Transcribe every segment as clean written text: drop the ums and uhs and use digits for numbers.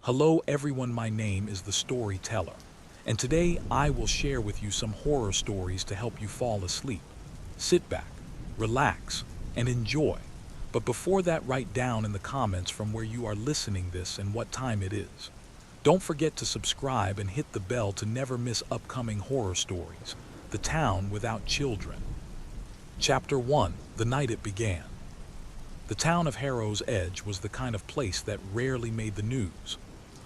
Hello everyone, my name is the Storyteller, and today I will share with you some horror stories to help you fall asleep. Sit back, relax, and enjoy. But before that, write down in the comments from where you are listening this and what time it is. Don't forget to subscribe and hit the bell to never miss upcoming horror stories. The Town Without Children. Chapter 1: The Night It Began. The town of Harrow's Edge was the kind of place that rarely made the news.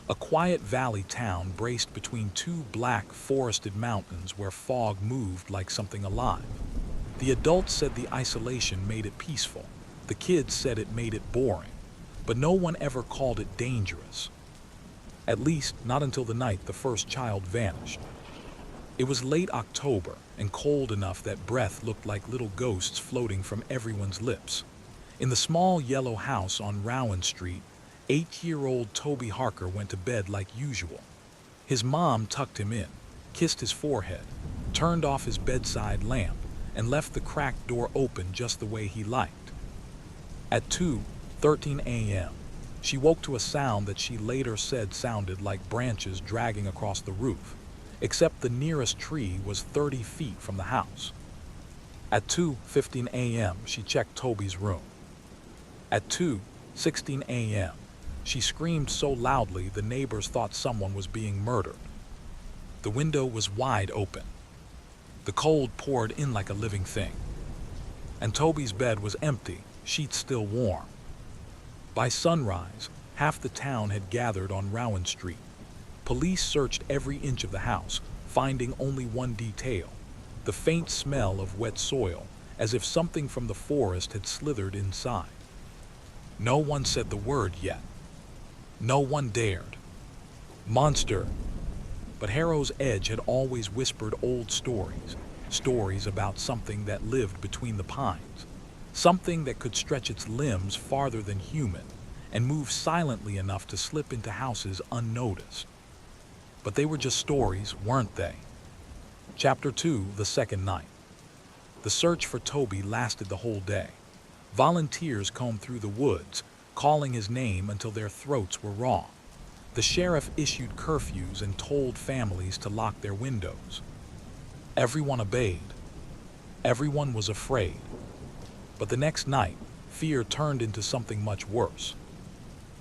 A quiet valley town braced between two black, forested mountains where fog moved like something alive. The adults said the isolation made it peaceful. The kids said it made it boring. But no one ever called it dangerous. At least, not until the night the first child vanished. It was late October and cold enough that breath looked like little ghosts floating from everyone's lips. In the small yellow house on Rowan Street, 8-year-old Toby Harker went to bed like usual. His mom tucked him in, kissed his forehead, turned off his bedside lamp, and left the cracked door open just the way he liked. At 2:13 a.m., she woke to a sound that she later said sounded like branches dragging across the roof, except the nearest tree was 30 feet from the house. At 2:15 a.m., she checked Toby's room. At 2:16 a.m., she screamed so loudly the neighbors thought someone was being murdered. The window was wide open. The cold poured in like a living thing. And Toby's bed was empty, sheets still warm. By sunrise, half the town had gathered on Rowan Street. Police searched every inch of the house, finding only one detail: the faint smell of wet soil, as if something from the forest had slithered inside. No one said the word yet. No one dared. Monster. But Harrow's Edge had always whispered old stories, stories about something that lived between the pines, something that could stretch its limbs farther than human and move silently enough to slip into houses unnoticed. But they were just stories, weren't they? Chapter 2: The Second Night. The search for Toby lasted the whole day. Volunteers combed through the woods, calling his name until their throats were raw. The sheriff issued curfews and told families to lock their windows. Everyone obeyed. Everyone was afraid. But the next night, fear turned into something much worse.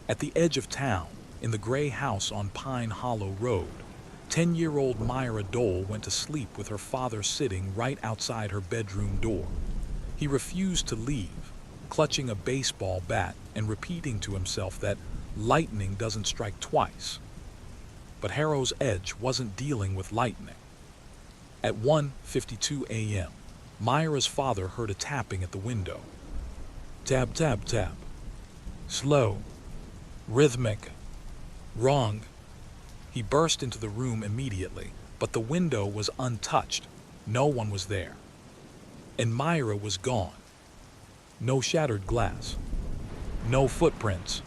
At the edge of town, in the gray house on Pine Hollow Road, 10-year-old Myra Dole went to sleep with her father sitting right outside her bedroom door. He refused to leave, clutching a baseball bat and repeating to himself that lightning doesn't strike twice. But Harrow's Edge wasn't dealing with lightning. At 1:52 a.m., Myra's father heard a tapping at the window. Tap, tap, tap. Slow. Rhythmic. Wrong. He burst into the room immediately, but the window was untouched. No one was there. And Myra was gone. No shattered glass. No footprints.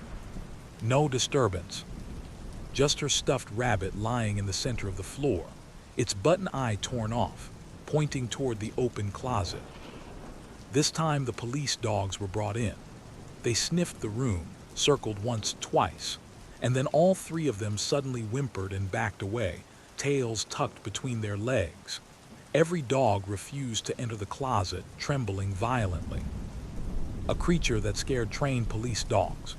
No disturbance. Just her stuffed rabbit lying in the center of the floor, its button eye torn off, pointing toward the open closet. This time the police dogs were brought in. They sniffed the room, circled once, twice, and then all three of them suddenly whimpered and backed away, tails tucked between their legs. Every dog refused to enter the closet, trembling violently. A creature that scared trained police dogs.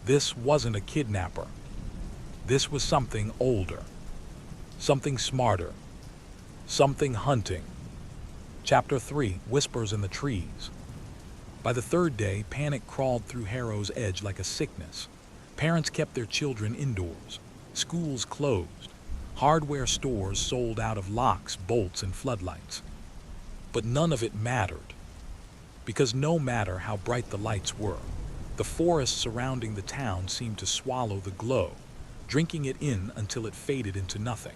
This wasn't a kidnapper. This was something older. Something smarter. Something hunting. Chapter 3: Whispers in the Trees. By the third day, panic crawled through Harrow's Edge like a sickness. Parents kept their children indoors. Schools closed. Hardware stores sold out of locks, bolts, and floodlights. But none of it mattered. Because no matter how bright the lights were, the forest surrounding the town seemed to swallow the glow, drinking it in until it faded into nothing.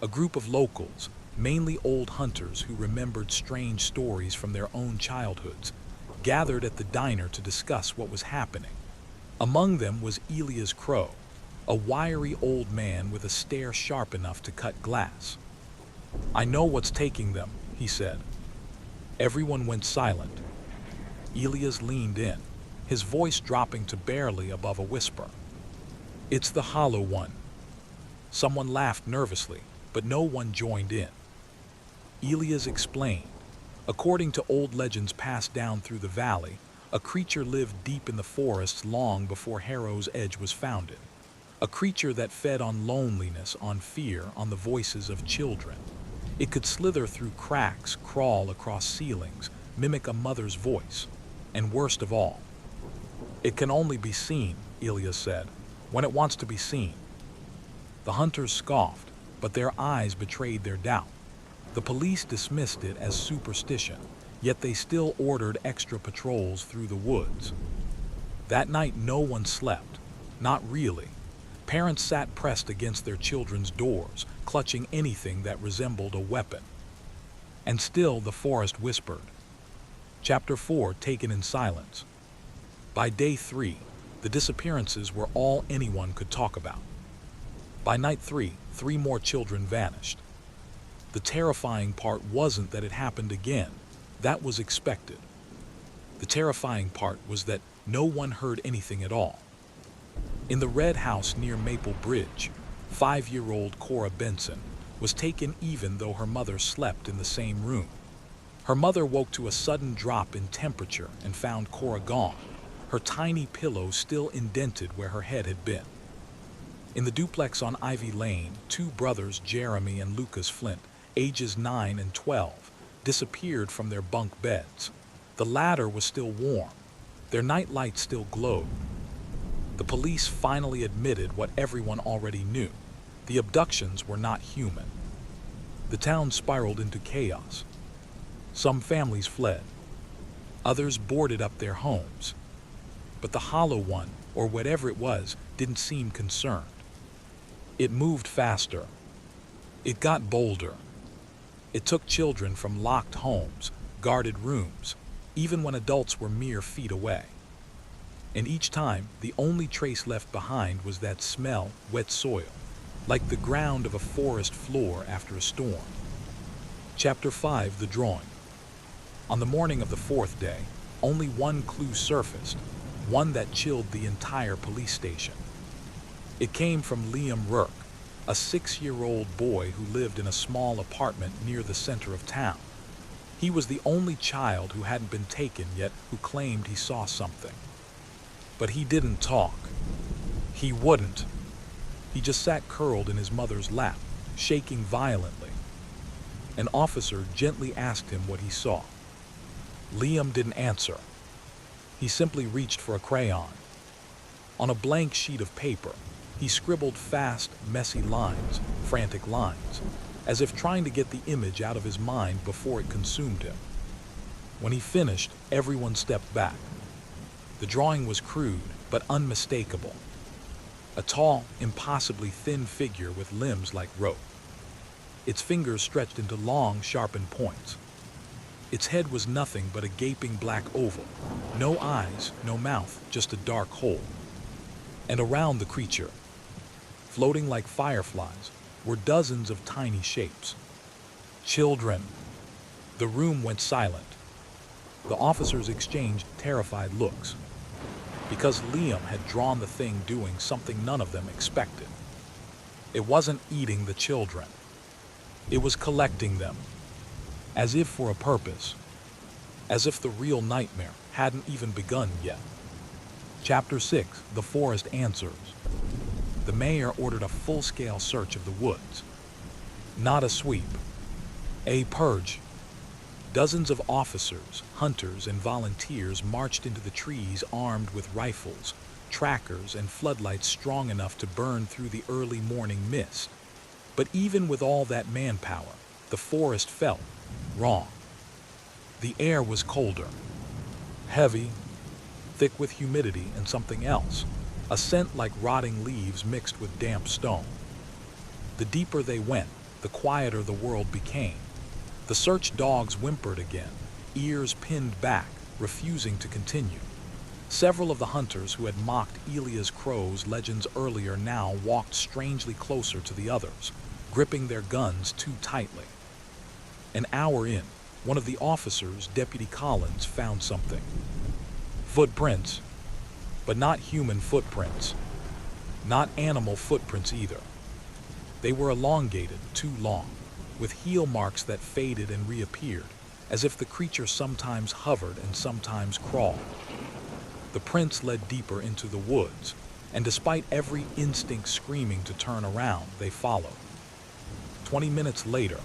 A group of locals, mainly old hunters who remembered strange stories from their own childhoods, gathered at the diner to discuss what was happening. Among them was Elias Crow, a wiry old man with a stare sharp enough to cut glass. "I know what's taking them," he said. Everyone went silent. Elias leaned in, his voice dropping to barely above a whisper. It's the hollow one. Someone laughed nervously, but no one joined in. Elias explained. According to old legends passed down through the valley, a creature lived deep in the forests long before Harrow's Edge was founded. A creature that fed on loneliness, on fear, on the voices of children. It could slither through cracks, crawl across ceilings, mimic a mother's voice. And worst of all, it can only be seen, Elias said, when it wants to be seen. The hunters scoffed, but their eyes betrayed their doubt. The police dismissed it as superstition, yet they still ordered extra patrols through the woods. That night no one slept. Not really. Parents sat pressed against their children's doors, clutching anything that resembled a weapon. And still the forest whispered. Chapter 4, taken in silence. By day 3, the disappearances were all anyone could talk about. By night 3, 3 more children vanished. The terrifying part wasn't that it happened again. That was expected. The terrifying part was that no one heard anything at all. In the red house near Maple Bridge, 5-year-old Cora Benson was taken even though her mother slept in the same room. Her mother woke to a sudden drop in temperature and found Cora gone, her tiny pillow still indented where her head had been. In the duplex on Ivy Lane, 2 brothers, Jeremy and Lucas Flint, ages 9 and 12, disappeared from their bunk beds. The latter was still warm. Their night light still glowed. The police finally admitted what everyone already knew. The abductions were not human. The town spiraled into chaos. Some families fled. Others boarded up their homes. But the hollow one, or whatever it was, didn't seem concerned. It moved faster. It got bolder. It took children from locked homes, guarded rooms, even when adults were mere feet away. And each time, the only trace left behind was that smell, wet soil, like the ground of a forest floor after a storm. Chapter 5, the drawing. On the morning of the 4th day, only one clue surfaced, one that chilled the entire police station. It came from Liam Rourke, a 6-year-old boy who lived in a small apartment near the center of town. He was the only child who hadn't been taken yet who claimed he saw something. But he didn't talk. He wouldn't. He just sat curled in his mother's lap, shaking violently. An officer gently asked him what he saw. Liam didn't answer. He simply reached for a crayon. On a blank sheet of paper, he scribbled fast, messy lines, frantic lines, as if trying to get the image out of his mind before it consumed him. When he finished, everyone stepped back. The drawing was crude, but unmistakable. A tall, impossibly thin figure with limbs like rope. Its fingers stretched into long, sharpened points. Its head was nothing but a gaping black oval. No eyes, no mouth, just a dark hole. And around the creature, floating like fireflies, were dozens of tiny shapes. Children. The room went silent. The officers exchanged terrified looks. Because Liam had drawn the thing doing something none of them expected. It wasn't eating the children. It was collecting them. As if for a purpose. As if the real nightmare hadn't even begun yet. Chapter 6, The Forest Answers. The mayor ordered a full-scale search of the woods. Not a sweep. A purge. Dozens of officers, hunters, and volunteers marched into the trees armed with rifles, trackers, and floodlights strong enough to burn through the early morning mist. But even with all that manpower, the forest felt wrong. The air was colder, heavy, thick with humidity and something else, a scent like rotting leaves mixed with damp stone. The deeper they went, the quieter the world became. The search dogs whimpered again, ears pinned back, refusing to continue. Several of the hunters who had mocked Elia's crows legends earlier now walked strangely closer to the others, gripping their guns too tightly. An hour in, one of the officers, Deputy Collins, found something. Footprints, but not human footprints. Not animal footprints either. They were elongated, too long, with heel marks that faded and reappeared, as if the creature sometimes hovered and sometimes crawled. The prints led deeper into the woods, and despite every instinct screaming to turn around, they followed. 20 minutes later,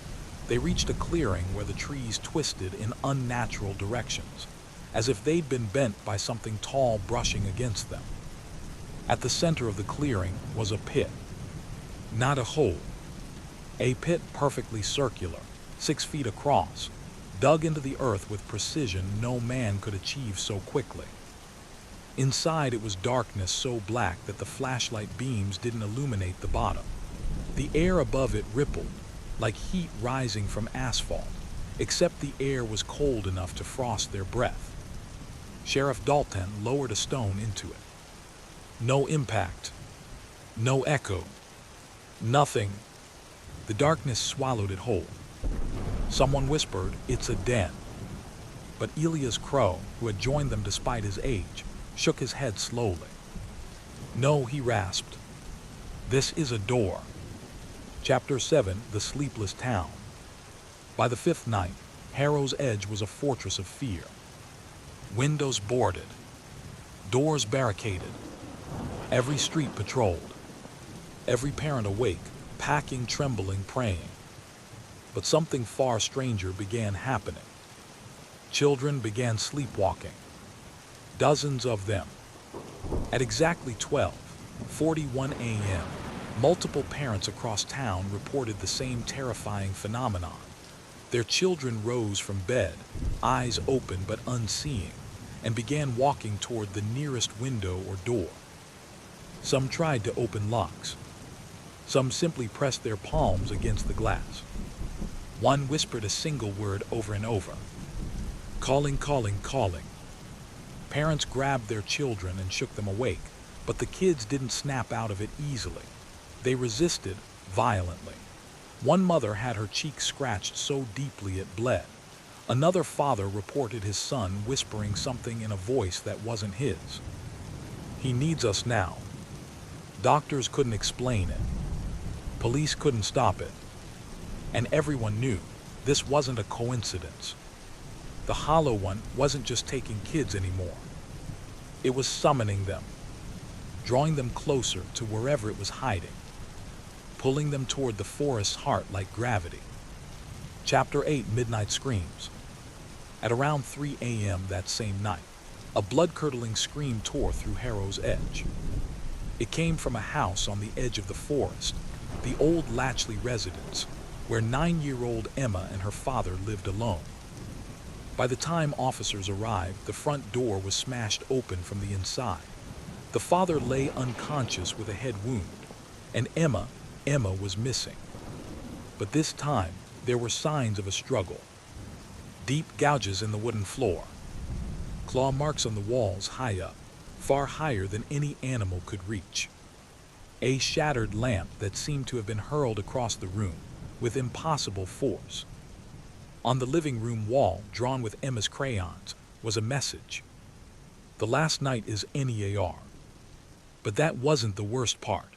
they reached a clearing where the trees twisted in unnatural directions, as if they'd been bent by something tall brushing against them. At the center of the clearing was a pit. Not a hole. A pit perfectly circular, 6 feet across, dug into the earth with precision no man could achieve so quickly. Inside it was darkness so black that the flashlight beams didn't illuminate the bottom. The air above it rippled, like heat rising from asphalt, except the air was cold enough to frost their breath. Sheriff Dalton lowered a stone into it. No impact. No echo. Nothing. The darkness swallowed it whole. Someone whispered, "It's a den." But Elias Crow, who had joined them despite his age, shook his head slowly. "No," he rasped. "This is a door." Chapter 7, The Sleepless Town. By the 5th night, Harrow's Edge was a fortress of fear. Windows boarded. Doors barricaded. Every street patrolled. Every parent awake, packing, trembling, praying. But something far stranger began happening. Children began sleepwalking. Dozens of them. At exactly 12:41 a.m., multiple parents across town reported the same terrifying phenomenon. Their children rose from bed, eyes open but unseeing, and began walking toward the nearest window or door. Some tried to open locks. Some simply pressed their palms against the glass. One whispered a single word over and over. "Calling, calling, calling." Parents grabbed their children and shook them awake, but the kids didn't snap out of it easily. They resisted violently. One mother had her cheek scratched so deeply it bled. Another father reported his son whispering something in a voice that wasn't his. "He needs us now." Doctors couldn't explain it. Police couldn't stop it. And everyone knew this wasn't a coincidence. The Hollow One wasn't just taking kids anymore. It was summoning them, drawing them closer to wherever it was hiding, pulling them toward the forest's heart like gravity. Chapter 8, Midnight Screams. At around 3 a.m. that same night, a blood-curdling scream tore through Harrow's Edge. It came from a house on the edge of the forest, the old Latchley residence, where 9-year-old Emma and her father lived alone. By the time officers arrived, the front door was smashed open from the inside. The father lay unconscious with a head wound, and Emma was missing. But this time, there were signs of a struggle. Deep gouges in the wooden floor, claw marks on the walls high up, far higher than any animal could reach. A shattered lamp that seemed to have been hurled across the room with impossible force. On the living room wall, drawn with Emma's crayons, was a message. "The last night is NEAR." But that wasn't the worst part.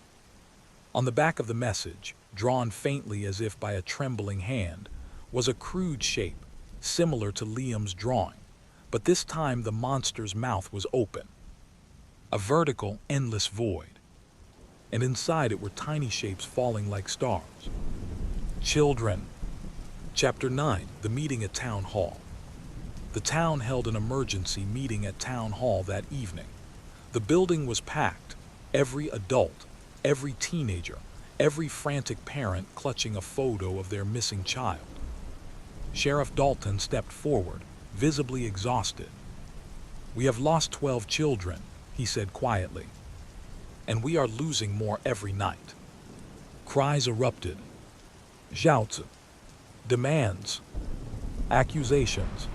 On the back of the message, drawn faintly as if by a trembling hand, was a crude shape, similar to Liam's drawing, but this time the monster's mouth was open. A vertical, endless void. And inside it were tiny shapes falling like stars. Children. Chapter 9, The Meeting at Town Hall. The town held an emergency meeting at Town Hall that evening. The building was packed, every adult, every teenager, every frantic parent clutching a photo of their missing child. Sheriff Dalton stepped forward, visibly exhausted. "We have lost 12 children," he said quietly, "and we are losing more every night." Cries erupted. Shouts. Demands. Accusations.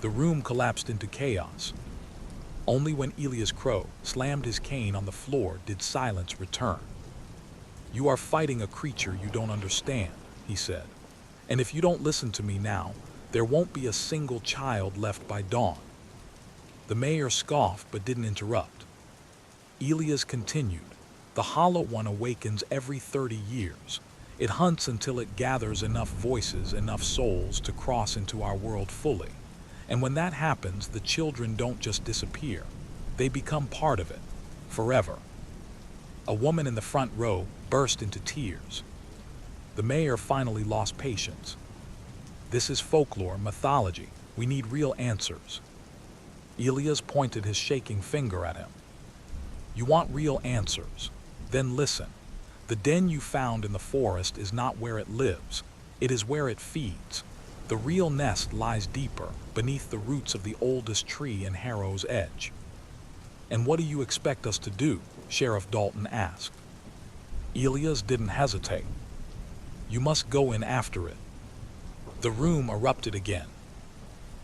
The room collapsed into chaos. Only when Elias Crow slammed his cane on the floor did silence return. "You are fighting a creature you don't understand," he said. "And if you don't listen to me now, there won't be a single child left by dawn." The mayor scoffed but didn't interrupt. Elias continued, The Hollow One awakens every 30 years. It hunts until it gathers enough voices, enough souls to cross into our world fully. And when that happens, the children don't just disappear. They become part of it, forever. A woman in the front row burst into tears. The mayor finally lost patience. This is folklore, mythology. We need real answers. Elias pointed his shaking finger at him. You want real answers? Then listen. The den you found in the forest is not where it lives. It is where it feeds. The real nest lies deeper, beneath the roots of the oldest tree in Harrow's Edge. And what do you expect us to do? Sheriff Dalton asked. Elias didn't hesitate. You must go in after it. The room erupted again.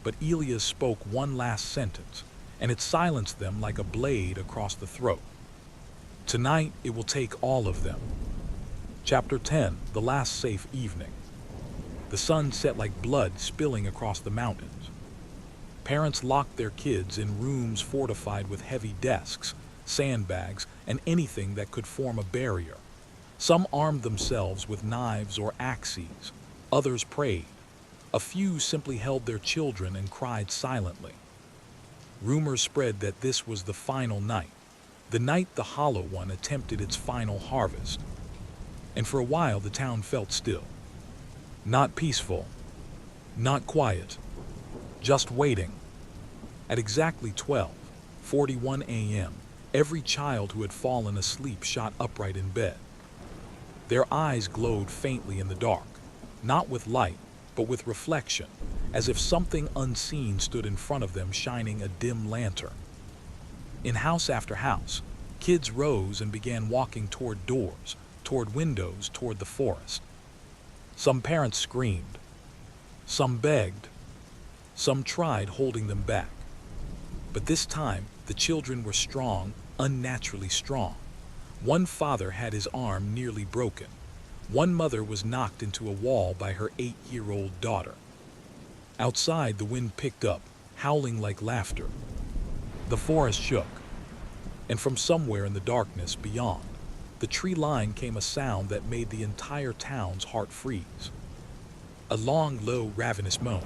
But Elias spoke one last sentence, and it silenced them like a blade across the throat. Tonight, it will take all of them. Chapter 10, The Last Safe Evening. The sun set like blood spilling across the mountains. Parents locked their kids in rooms fortified with heavy desks, sandbags, and anything that could form a barrier. Some armed themselves with knives or axes. Others prayed. A few simply held their children and cried silently. Rumors spread that this was the final night, the night the Hollow One attempted its final harvest. And for a while the town felt still. Not peaceful, not quiet, just waiting. At exactly 12:41 a.m., every child who had fallen asleep shot upright in bed. Their eyes glowed faintly in the dark, not with light, but with reflection, as if something unseen stood in front of them shining a dim lantern. In house after house, kids rose and began walking toward doors, toward windows, toward the forest. Some parents screamed. Some begged. Some tried holding them back. But this time, the children were strong, unnaturally strong. One father had his arm nearly broken. One mother was knocked into a wall by her 8-year-old daughter. Outside, the wind picked up, howling like laughter. The forest shook, and from somewhere in the darkness beyond, the tree line came a sound that made the entire town's heart freeze. A long, low, ravenous moan,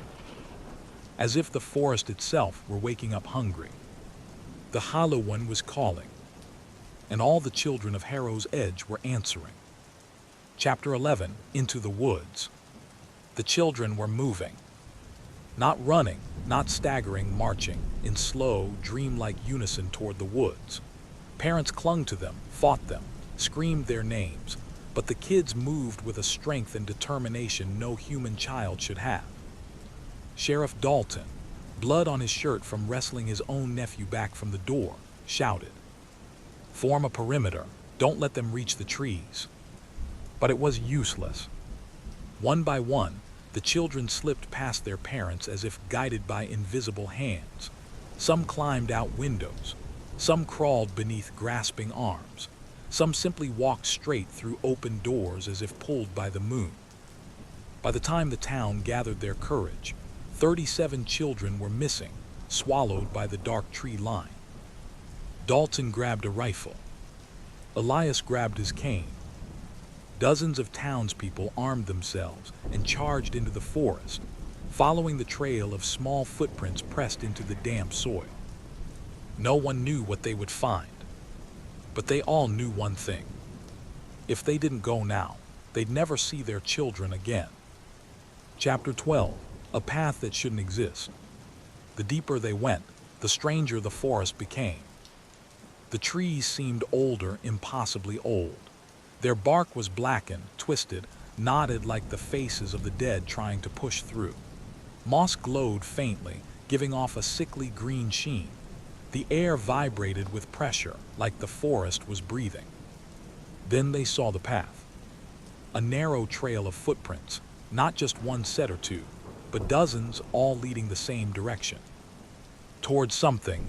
as if the forest itself were waking up hungry. The Hollow One was calling, and all the children of Harrow's Edge were answering. Chapter 11, Into the Woods. The children were moving. Not running, not staggering, marching, in slow, dreamlike unison toward the woods. Parents clung to them, fought them, screamed their names, but the kids moved with a strength and determination no human child should have. Sheriff Dalton, blood on his shirt from wrestling his own nephew back from the door, shouted, "Form a perimeter, don't let them reach the trees." But it was useless. One by one, the children slipped past their parents as if guided by invisible hands. Some climbed out windows. Some crawled beneath grasping arms. Some simply walked straight through open doors as if pulled by the moon. By the time the town gathered their courage, 37 children were missing, swallowed by the dark tree line. Dalton grabbed a rifle. Elias grabbed his cane. Dozens of townspeople armed themselves and charged into the forest, following the trail of small footprints pressed into the damp soil. No one knew what they would find, but they all knew one thing. If they didn't go now, they'd never see their children again. Chapter 12, A Path That Shouldn't Exist. The deeper they went, the stranger the forest became. The trees seemed older, impossibly old. Their bark was blackened, twisted, knotted like the faces of the dead trying to push through. Moss glowed faintly, giving off a sickly green sheen. The air vibrated with pressure, like the forest was breathing. Then they saw the path. A narrow trail of footprints, not just one set or two, but dozens, all leading the same direction. Toward something.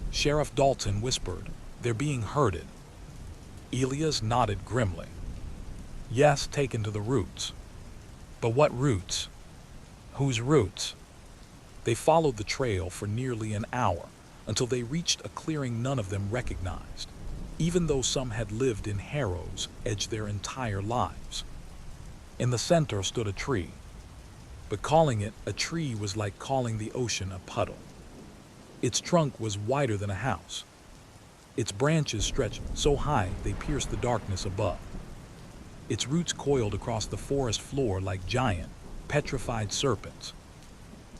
Sheriff Dalton whispered, "They're being herded." Elias nodded grimly. Yes, taken to the roots. But what roots? Whose roots? They followed the trail for nearly an hour, until they reached a clearing none of them recognized. even though some had lived in harrows edged their entire lives. In the center stood a tree, but calling it a tree was like calling the ocean a puddle. Its trunk was wider than a house. Its branches stretched so high they pierced the darkness above. Its roots coiled across the forest floor like giant, petrified serpents.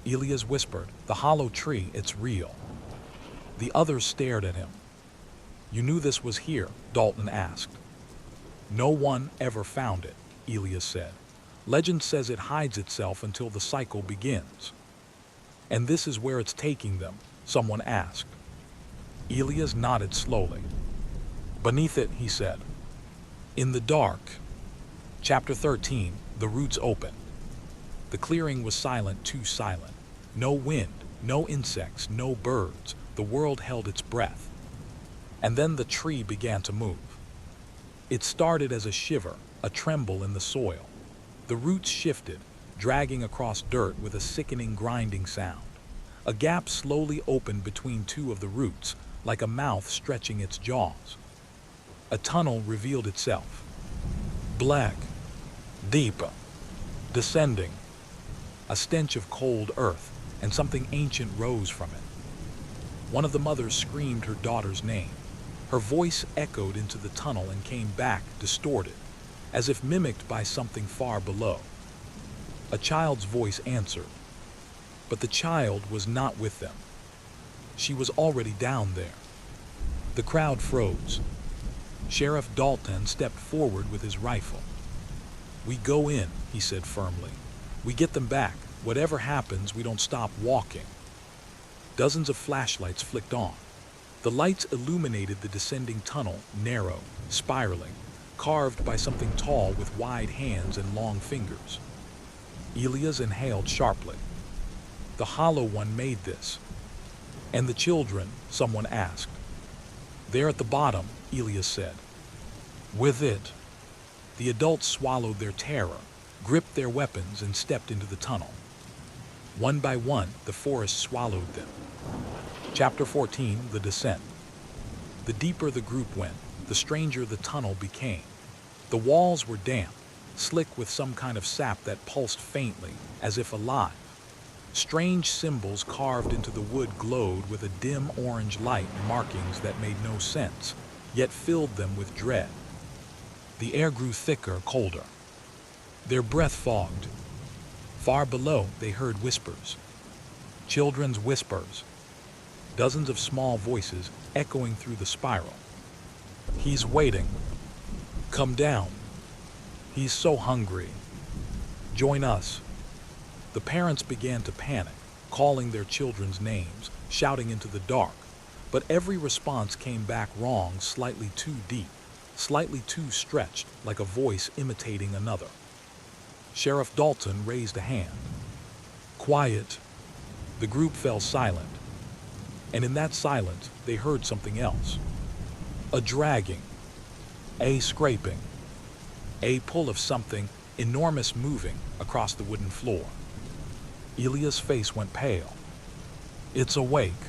Elias whispered, "The hollow tree, it's real." The others stared at him. "You knew this was here?" Dalton asked. "No one ever found it," Elias said. "Legend says it hides itself until the cycle begins." "And this is where it's taking them?" someone asked. Elias nodded slowly. "Beneath it," he said. In the dark. Chapter 13, The Roots Open. The clearing was silent, too silent. No wind, no insects, no birds. The world held its breath. And then the tree began to move. It started as a shiver, a tremble in the soil. The roots shifted, dragging across dirt with a sickening grinding sound. A gap slowly opened between two of the roots, like a mouth stretching its jaws. A tunnel revealed itself. Black, deeper, descending. A stench of cold earth, and something ancient rose from it. One of the mothers screamed her daughter's name. Her voice echoed into the tunnel and came back, distorted, as if mimicked by something far below. A child's voice answered, but the child was not with them. She was already down there. The crowd froze. Sheriff Dalton stepped forward with his rifle. "We go in," he said firmly. "We get them back. Whatever happens, we don't stop walking." Dozens of flashlights flicked on. The lights illuminated the descending tunnel, narrow, spiraling, carved by something tall with wide hands and long fingers. Elias inhaled sharply. "The Hollow One made this." "And the children?" someone asked. "They're at the bottom," Elias said. "With it." The adults swallowed their terror, gripped their weapons, and stepped into the tunnel. One by one, the forest swallowed them. Chapter 14, The Descent. The deeper the group went, the stranger the tunnel became. The walls were damp, slick with some kind of sap that pulsed faintly, as if alive. Strange symbols carved into the wood glowed with a dim orange light, markings that made no sense, yet filled them with dread. The air grew thicker, colder. Their breath fogged. Far below, they heard whispers. Children's whispers. Dozens of small voices echoing through the spiral. "He's waiting. Come down. He's so hungry. Join us." The parents began to panic, calling their children's names, shouting into the dark. But every response came back wrong, slightly too deep, slightly too stretched, like a voice imitating another. Sheriff Dalton raised a hand. "Quiet." The group fell silent. And in that silence, they heard something else. A dragging, a scraping, a pull of something enormous moving across the wooden floor. Elias' face went pale. "It's awake."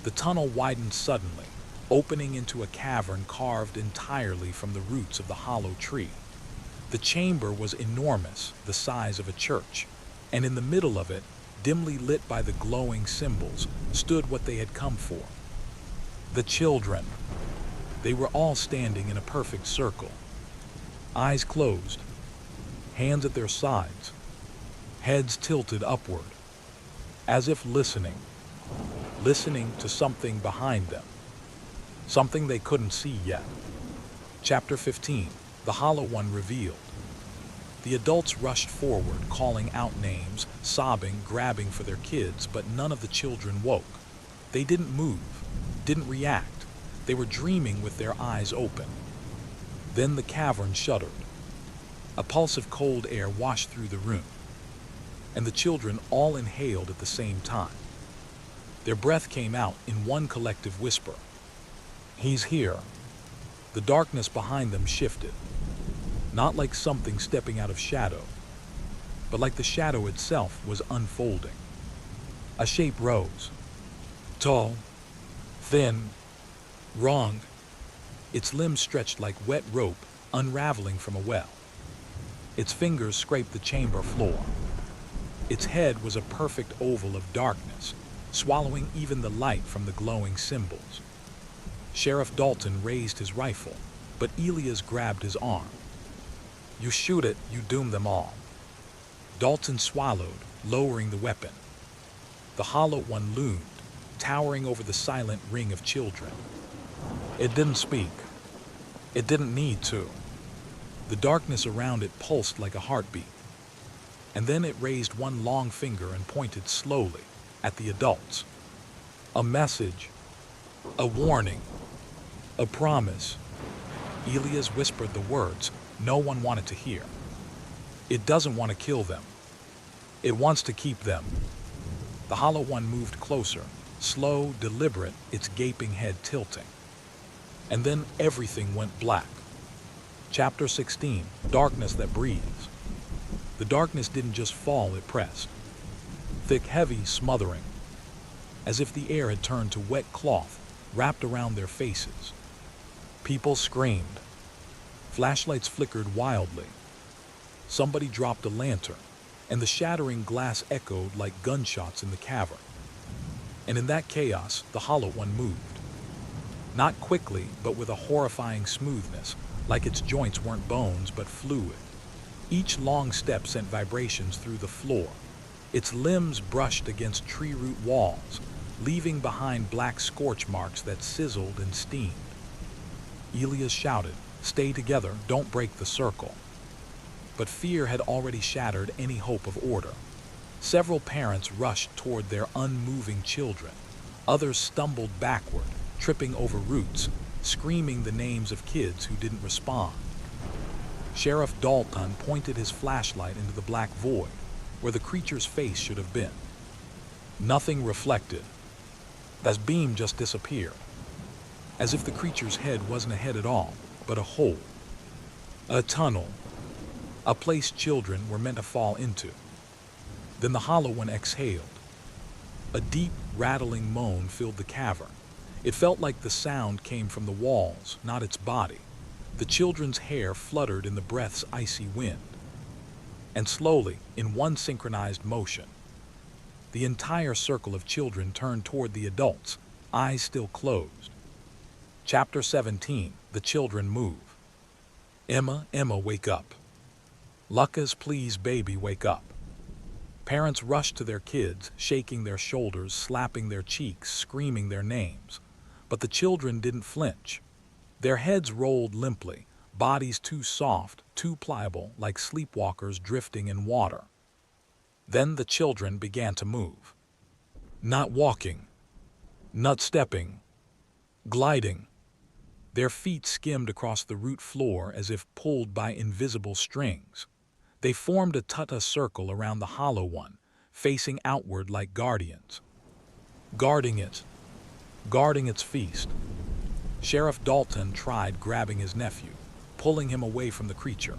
The tunnel widened suddenly, opening into a cavern carved entirely from the roots of the hollow tree. The chamber was enormous, the size of a church, and in the middle of it, dimly lit by the glowing symbols, stood what they had come for. The children. They were all standing in a perfect circle. Eyes closed, hands at their sides, heads tilted upward, as if listening to something behind them, something they couldn't see yet. Chapter 15, The Hollow One Revealed. The adults rushed forward, calling out names, sobbing, grabbing for their kids, but none of the children woke. They didn't move, didn't react. They were dreaming with their eyes open. Then the cavern shuddered. A pulse of cold air washed through the room, and the children all inhaled at the same time. Their breath came out in one collective whisper. "He's here." The darkness behind them shifted, not like something stepping out of shadow, but like the shadow itself was unfolding. A shape rose. Tall, thin, wrong, its limbs stretched like wet rope unraveling from a well. Its fingers scraped the chamber floor. Its head was a perfect oval of darkness, swallowing even the light from the glowing symbols. Sheriff Dalton raised his rifle, but Elias grabbed his arm. "You shoot it, you doom them all." Dalton swallowed, lowering the weapon. The hollow one loomed, towering over the silent ring of children. It didn't speak. It didn't need to. The darkness around it pulsed like a heartbeat. And then it raised one long finger and pointed slowly at the adults. A message, a warning, a promise. Elias whispered the words no one wanted to hear. It doesn't want to kill them. It wants to keep them. The hollow one moved closer, slow, deliberate, its gaping head tilting. And then everything went black. Chapter 16, Darkness That Breathes. The darkness didn't just fall, it pressed. Thick, heavy, smothering. As if the air had turned to wet cloth wrapped around their faces. People screamed. Flashlights flickered wildly. Somebody dropped a lantern, and the shattering glass echoed like gunshots in the cavern. And in that chaos, the hollow one moved. Not quickly, but with a horrifying smoothness, like its joints weren't bones but fluid. Each long step sent vibrations through the floor. Its limbs brushed against tree root walls, leaving behind black scorch marks that sizzled and steamed. Elias shouted, "Stay together, don't break the circle." But fear had already shattered any hope of order. Several parents rushed toward their unmoving children. Others stumbled backward, tripping over roots, screaming the names of kids who didn't respond. Sheriff Dalton pointed his flashlight into the black void, where the creature's face should have been. Nothing reflected. That beam just disappeared, as if the creature's head wasn't a head at all, but a hole. A tunnel. A place children were meant to fall into. Then the hollow one exhaled. A deep, rattling moan filled the cavern. It felt like the sound came from the walls, not its body. The children's hair fluttered in the breath's icy wind. And slowly, in one synchronized motion, the entire circle of children turned toward the adults, eyes still closed. Chapter 17, The Children Move. Emma, wake up. Lucas, please, baby, wake up. Parents rushed to their kids, shaking their shoulders, slapping their cheeks, screaming their names. But the children didn't flinch. Their heads rolled limply, bodies too soft, too pliable, like sleepwalkers drifting in water. Then the children began to move. Not walking, not stepping, gliding. Their feet skimmed across the root floor as if pulled by invisible strings. They formed a tutta circle around the hollow one, facing outward like guardians. Guarding its feast. Sheriff Dalton tried grabbing his nephew, pulling him away from the creature,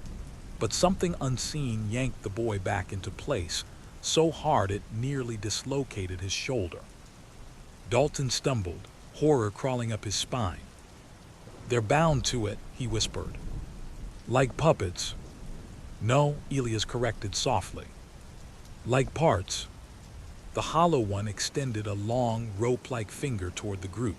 but something unseen yanked the boy back into place, so hard it nearly dislocated his shoulder. Dalton stumbled, horror crawling up his spine. "They're bound to it," he whispered. "Like puppets." "No," Elias corrected softly. "Like parts." The hollow one extended a long, rope-like finger toward the group.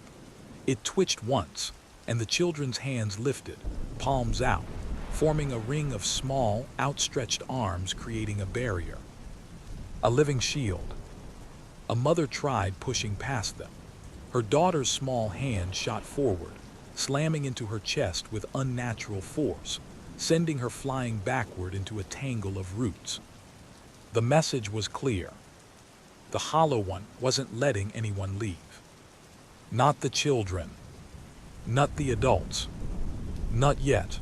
It twitched once, and the children's hands lifted, palms out, forming a ring of small, outstretched arms, creating a barrier. A living shield. A mother tried pushing past them. Her daughter's small hand shot forward, slamming into her chest with unnatural force, sending her flying backward into a tangle of roots. The message was clear. The hollow one wasn't letting anyone leave. Not the children. Not the adults. Not yet.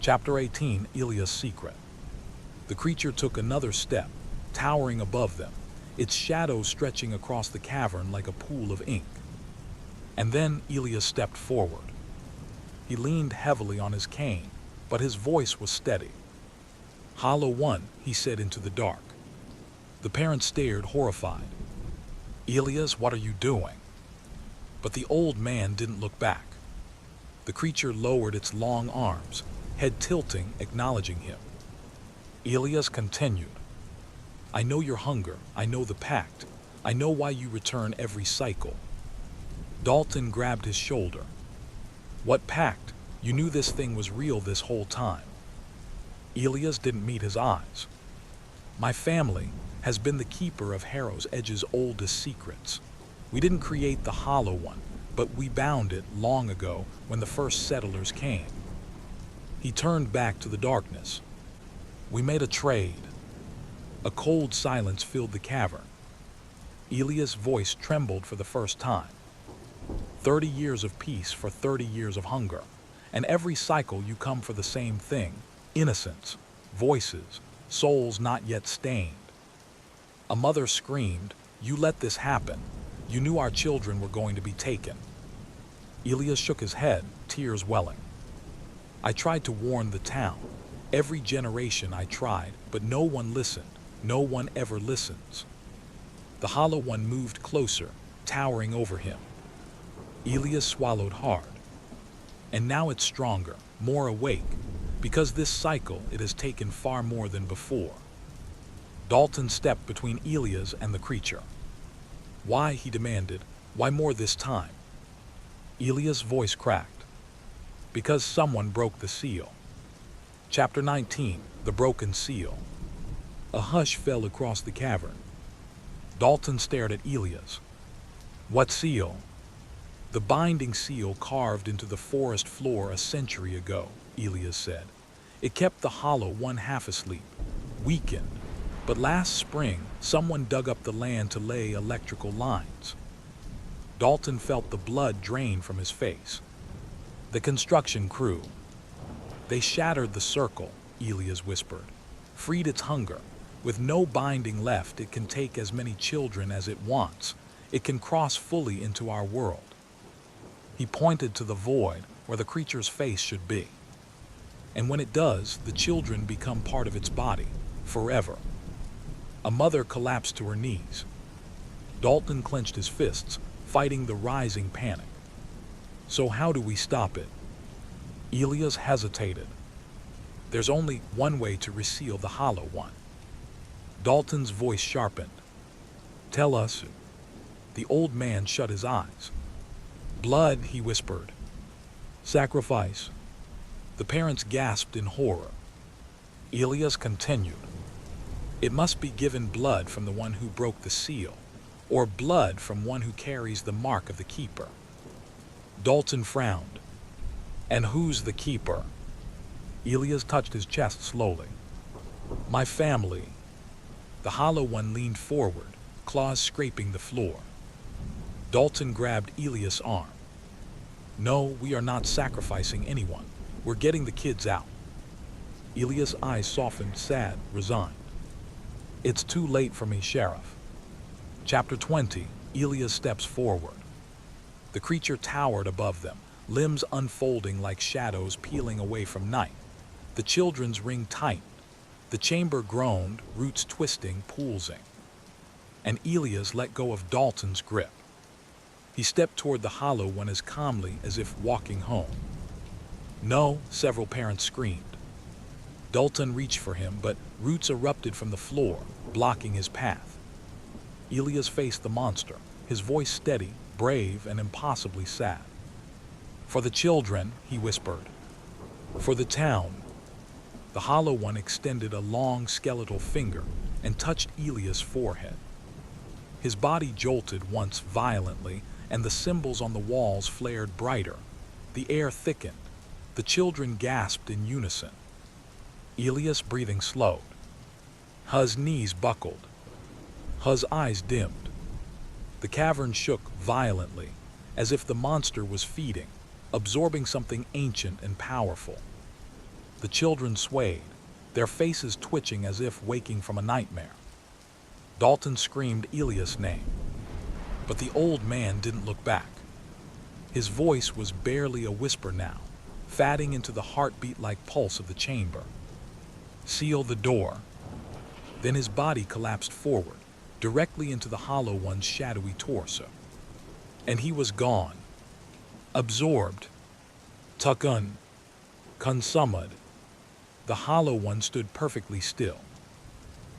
Chapter 18, Elias' Secret. The creature took another step, towering above them, its shadow stretching across the cavern like a pool of ink. And then Elias stepped forward. He leaned heavily on his cane, but his voice was steady. "Hollow one," he said into the dark. The parents stared, horrified. "Elias, what are you doing?" But the old man didn't look back. The creature lowered its long arms, head tilting, acknowledging him. Elias continued, I know your hunger, I know the pact, I know why you return every cycle. Dalton grabbed his shoulder. What pact? You knew this thing was real this whole time. Elias didn't meet his eyes. My family has been the keeper of Harrow's Edge's oldest secrets. We didn't create the hollow one, but we bound it long ago when the first settlers came. He turned back to the darkness. We made a trade. A cold silence filled the cavern. Elias' voice trembled for the first time. 30 years of peace for 30 years of hunger. And every cycle you come for the same thing. Innocence, voices, souls not yet stained. A mother screamed, you let this happen. You knew our children were going to be taken. Elias shook his head, tears welling. I tried to warn the town. Every generation I tried, but no one listened. No one ever listens. The hollow one moved closer, towering over him. Elias swallowed hard. And now it's stronger, more awake, because this cycle it has taken far more than before. Dalton stepped between Elias and the creature. Why, he demanded, why more this time? Elias' voice cracked. Because someone broke the seal. Chapter 19, The Broken Seal. A hush fell across the cavern. Dalton stared at Elias. What seal? The binding seal carved into the forest floor a century ago, Elias said. It kept the hollow one half asleep, weakened. But last spring, someone dug up the land to lay electrical lines. Dalton felt the blood drain from his face. The construction crew. They shattered the circle, Elias whispered, freed its hunger. With no binding left, it can take as many children as it wants. It can cross fully into our world. He pointed to the void where the creature's face should be. And when it does, the children become part of its body, forever. A mother collapsed to her knees. Dalton clenched his fists, fighting the rising panic. So how do we stop it? Elias hesitated. There's only one way to reseal the hollow one. Dalton's voice sharpened. Tell us. The old man shut his eyes. Blood, he whispered. Sacrifice. The parents gasped in horror. Elias continued. It must be given blood from the one who broke the seal, or blood from one who carries the mark of the keeper. Dalton frowned. And who's the keeper? Elias touched his chest slowly. My family. The hollow one leaned forward, claws scraping the floor. Dalton grabbed Elias' arm. No, we are not sacrificing anyone. We're getting the kids out. Elias' eyes softened, sad, resigned. It's too late for me, Sheriff. Chapter 20, Elias steps forward. The creature towered above them, limbs unfolding like shadows peeling away from night. The children's ring tightened. The chamber groaned, roots twisting, pulsing. And Elias let go of Dalton's grip. He stepped toward the hollow one as calmly as if walking home. No, several parents screamed. Dalton reached for him, but roots erupted from the floor, blocking his path. Elias faced the monster, his voice steady, brave, and impossibly sad. For the children, he whispered. For the town. The hollow one extended a long skeletal finger and touched Elias' forehead. His body jolted once violently, and the symbols on the walls flared brighter. The air thickened. The children gasped in unison. Elias' breathing slowed. Huz's knees buckled. Huz's eyes dimmed. The cavern shook violently, as if the monster was feeding, absorbing something ancient and powerful. The children swayed, their faces twitching as if waking from a nightmare. Dalton screamed Elias' name, but the old man didn't look back. His voice was barely a whisper now, fatting into the heartbeat-like pulse of the chamber. Seal the door. Then his body collapsed forward, directly into the hollow one's shadowy torso. And he was gone. Absorbed. Tukun, Kunsumud. The hollow one stood perfectly still.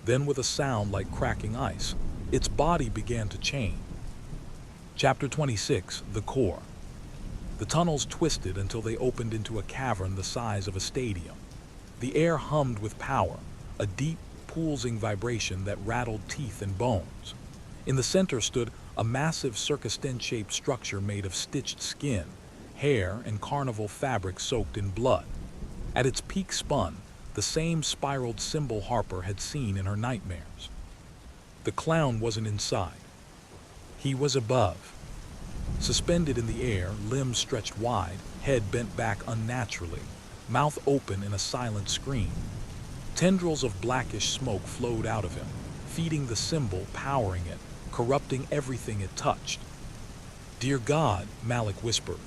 Then with a sound like cracking ice, its body began to change. Chapter 26, The Core. The tunnels twisted until they opened into a cavern the size of a stadium. The air hummed with power, a deep, pulsing vibration that rattled teeth and bones. In the center stood a massive circus-tent-shaped structure made of stitched skin, hair, and carnival fabric soaked in blood. At its peak spun, the same spiraled symbol Harper had seen in her nightmares. The clown wasn't inside. He was above. Suspended in the air, limbs stretched wide, head bent back unnaturally, mouth open in a silent scream. Tendrils of blackish smoke flowed out of him, feeding the symbol, powering it, corrupting everything it touched. "Dear God," Malik whispered.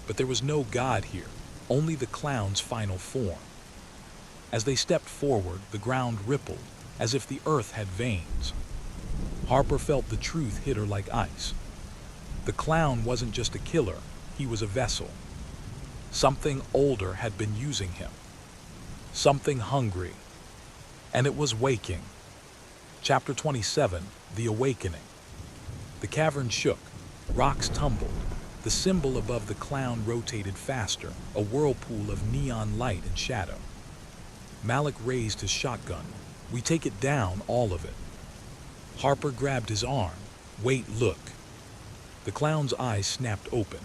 But there was no God here, only the clown's final form. As they stepped forward, the ground rippled, as if the earth had veins. Harper felt the truth hit her like ice. The clown wasn't just a killer, he was a vessel. Something older had been using him. Something hungry. And it was waking. Chapter 27, The Awakening. The cavern shook, rocks tumbled. The symbol above the clown rotated faster, a whirlpool of neon light and shadow. Malik raised his shotgun. "We take it down, all of it." Harper grabbed his arm. "Wait, look." The clown's eyes snapped open.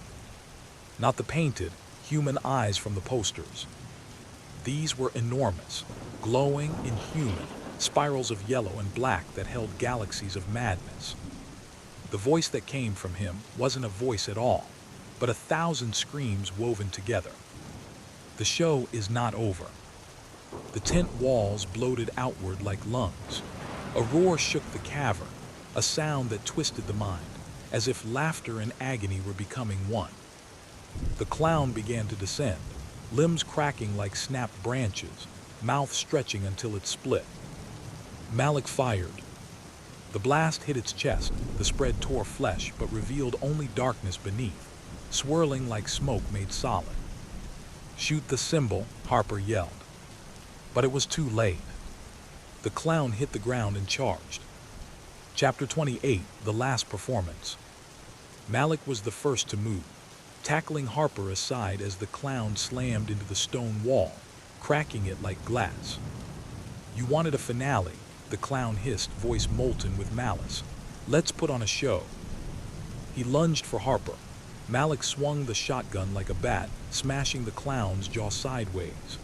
Not the painted, human eyes from the posters. These were enormous, glowing, inhuman, spirals of yellow and black that held galaxies of madness. The voice that came from him wasn't a voice at all, but 1,000 screams woven together. The show is not over. The tent walls bloated outward like lungs. A roar shook the cavern, a sound that twisted the mind, as if laughter and agony were becoming one. The clown began to descend, limbs cracking like snapped branches, mouth stretching until it split. Malik fired. The blast hit its chest, the spread tore flesh but revealed only darkness beneath, swirling like smoke made solid. "Shoot the symbol," Harper yelled. But it was too late. The clown hit the ground and charged. Chapter 28, The Last Performance. Malik was the first to move, tackling Harper aside as the clown slammed into the stone wall, cracking it like glass. "You wanted a finale," the clown hissed, voice molten with malice. "Let's put on a show." He lunged for Harper. Malik swung the shotgun like a bat, smashing the clown's jaw sideways.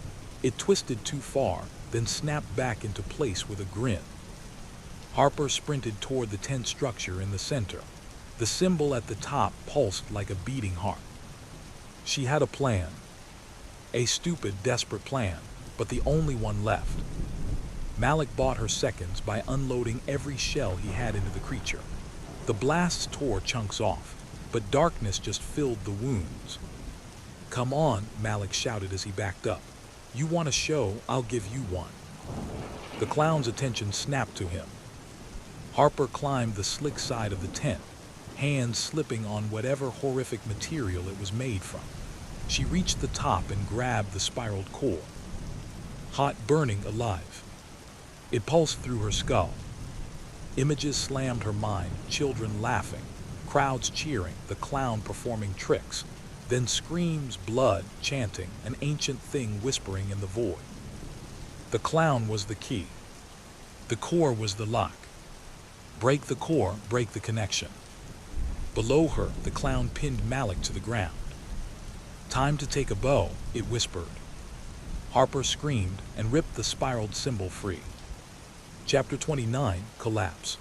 It twisted too far, then snapped back into place with a grin. Harper sprinted toward the tent structure in the center. The symbol at the top pulsed like a beating heart. She had a plan. A stupid, desperate plan, but the only one left. Malik bought her seconds by unloading every shell he had into the creature. The blasts tore chunks off, but darkness just filled the wounds. "Come on," Malik shouted as he backed up. "You want a show, I'll give you one." The clown's attention snapped to him. Harper climbed the slick side of the tent, hands slipping on whatever horrific material it was made from. She reached the top and grabbed the spiraled core. Hot, burning, alive. It pulsed through her skull. Images slammed her mind, children laughing, crowds cheering, the clown performing tricks, then screams, blood, chanting, an ancient thing whispering in the void. The clown was the key. The core was the lock. Break the core, break the connection. Below her, the clown pinned Malik to the ground. "Time to take a bow," it whispered. Harper screamed and ripped the spiraled symbol free. Chapter 29, Collapse.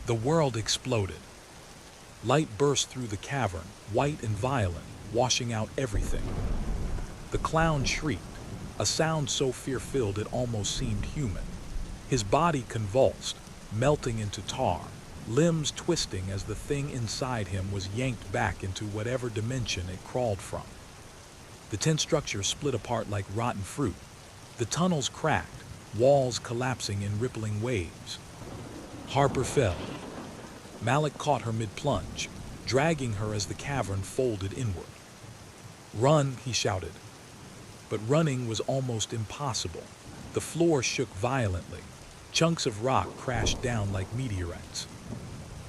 The world exploded. Light burst through the cavern, white and violent, washing out everything. The clown shrieked, a sound so fear-filled it almost seemed human. His body convulsed, melting into tar, limbs twisting as the thing inside him was yanked back into whatever dimension it crawled from. The tent structure split apart like rotten fruit. The tunnels cracked, walls collapsing in rippling waves. Harper fell. Malik caught her mid-plunge, dragging her as the cavern folded inward. "Run," he shouted. But running was almost impossible. The floor shook violently. Chunks of rock crashed down like meteorites.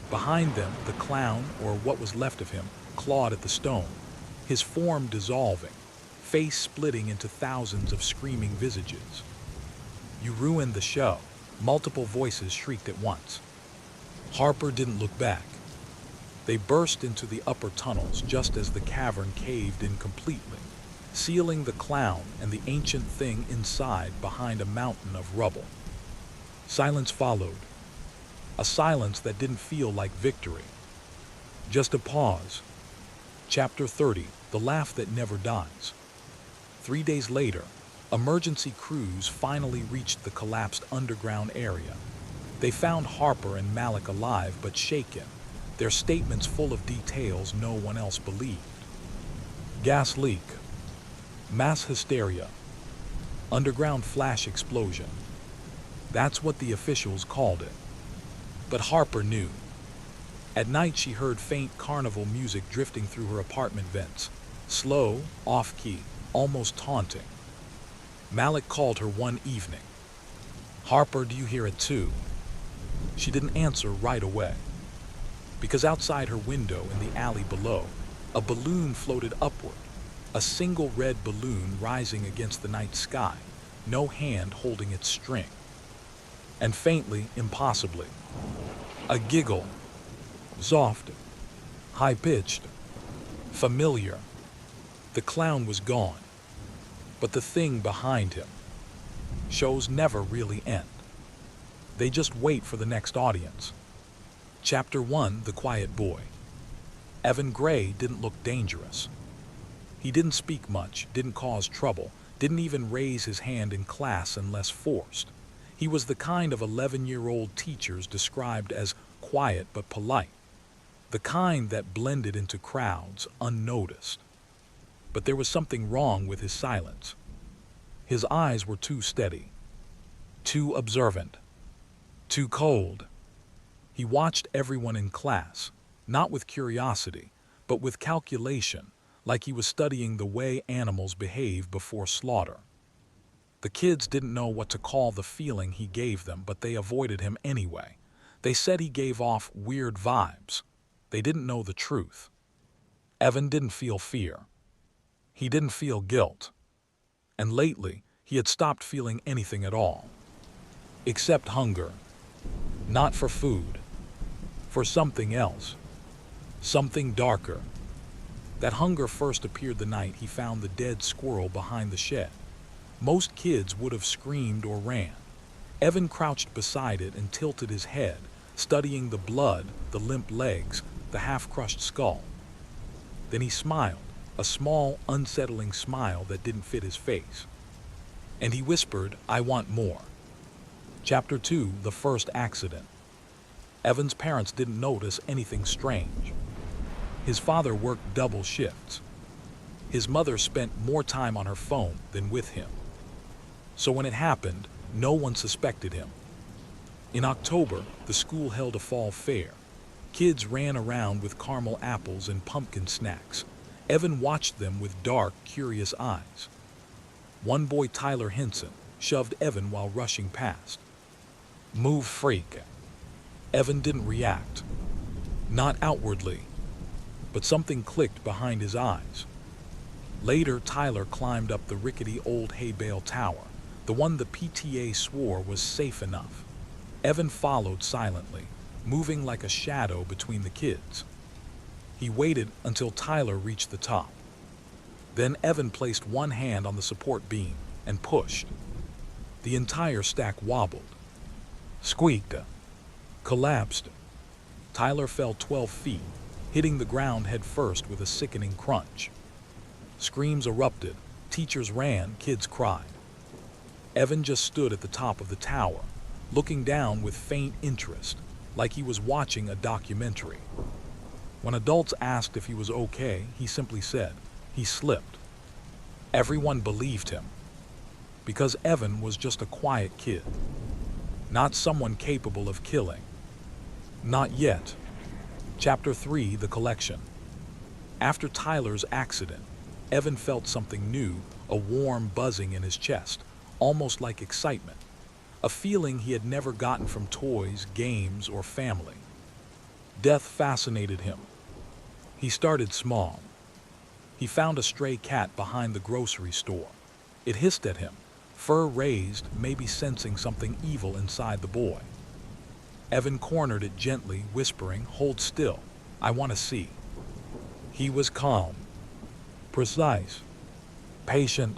Behind them, the clown, or what was left of him, clawed at the stone, his form dissolving, face splitting into thousands of screaming visages. "You ruined the show," multiple voices shrieked at once. Harper didn't look back. They burst into the upper tunnels just as the cavern caved in completely, sealing the clown and the ancient thing inside behind a mountain of rubble. Silence followed, a silence that didn't feel like victory. Just a pause. Chapter 30, The Laugh That Never Dies. 3 days later, emergency crews finally reached the collapsed underground area. They found Harper and Malik alive but shaken, their statements full of details no one else believed. Gas leak, mass hysteria, underground flash explosion. That's what the officials called it. But Harper knew. At night she heard faint carnival music drifting through her apartment vents, slow, off-key, almost taunting. Malik called her one evening. "Harper, do you hear it too?" She didn't answer right away, because outside her window in the alley below, a balloon floated upward, a single red balloon rising against the night sky, no hand holding its string. And faintly, impossibly, a giggle, soft, high-pitched, familiar. The clown was gone, but the thing behind him. Shows never really end. They just wait for the next audience. Chapter 1, The Quiet Boy. Evan Gray didn't look dangerous. He didn't speak much, didn't cause trouble, didn't even raise his hand in class unless forced. He was the kind of 11-year-old teachers described as quiet but polite, the kind that blended into crowds unnoticed. But there was something wrong with his silence. His eyes were too steady, too observant, too cold. He watched everyone in class, not with curiosity, but with calculation, like he was studying the way animals behave before slaughter. The kids didn't know what to call the feeling he gave them, but they avoided him anyway. They said he gave off weird vibes. They didn't know the truth. Evan didn't feel fear. He didn't feel guilt. And lately, he had stopped feeling anything at all. Except hunger. Not for food. For something else. Something darker. That hunger first appeared the night he found the dead squirrel behind the shed. Most kids would have screamed or ran. Evan crouched beside it and tilted his head, studying the blood, the limp legs, the half-crushed skull. Then he smiled, a small, unsettling smile that didn't fit his face. And he whispered, "I want more." Chapter 2, The First Accident. Evan's parents didn't notice anything strange. His father worked double shifts. His mother spent more time on her phone than with him. So when it happened, no one suspected him. In October, the school held a fall fair. Kids ran around with caramel apples and pumpkin snacks. Evan watched them with dark, curious eyes. One boy, Tyler Henson, shoved Evan while rushing past. "Move, freak." Evan didn't react. Not outwardly. But something clicked behind his eyes. Later, Tyler climbed up the rickety old hay bale tower, the one the PTA swore was safe enough. Evan followed silently, moving like a shadow between the kids. He waited until Tyler reached the top. Then Evan placed one hand on the support beam and pushed. The entire stack wobbled, squeaked, collapsed. Tyler fell 12 feet, hitting the ground head first with a sickening crunch. Screams erupted, teachers ran, kids cried. Evan just stood at the top of the tower, looking down with faint interest, like he was watching a documentary. When adults asked if he was okay, he simply said, he slipped. Everyone believed him, because Evan was just a quiet kid, not someone capable of killing. Not yet. Chapter 3, The Collection. After Tyler's accident, Evan felt something new, a warm buzzing in his chest, almost like excitement, a feeling he had never gotten from toys, games, or family. Death fascinated him. He started small. He found a stray cat behind the grocery store. It hissed at him, fur raised, maybe sensing something evil inside the boy. Evan cornered it gently, whispering, "Hold still. I want to see." He was calm, precise, patient.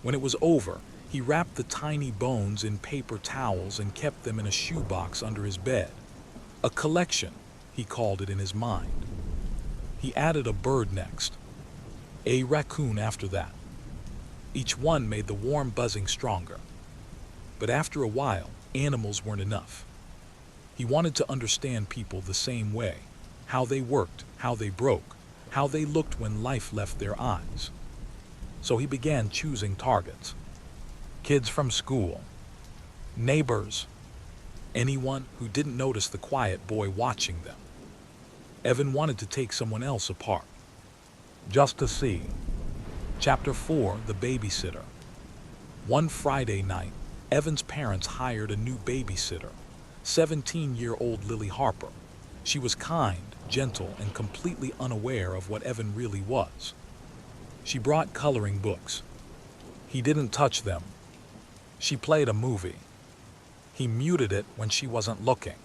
When it was over, he wrapped the tiny bones in paper towels and kept them in a shoebox under his bed. A collection, he called it in his mind. He added a bird next, a raccoon after that. Each one made the warm buzzing stronger. But after a while, animals weren't enough. He wanted to understand people the same way, how they worked, how they broke, how they looked when life left their eyes. So he began choosing targets. Kids from school, neighbors, anyone who didn't notice the quiet boy watching them. Evan wanted to take someone else apart, just to see. Chapter 4, The Babysitter. One Friday night, Evan's parents hired a new babysitter, 17-year-old Lily Harper. She was kind, gentle, and completely unaware of what Evan really was. She brought coloring books. He didn't touch them. She played a movie. He muted it when she wasn't looking.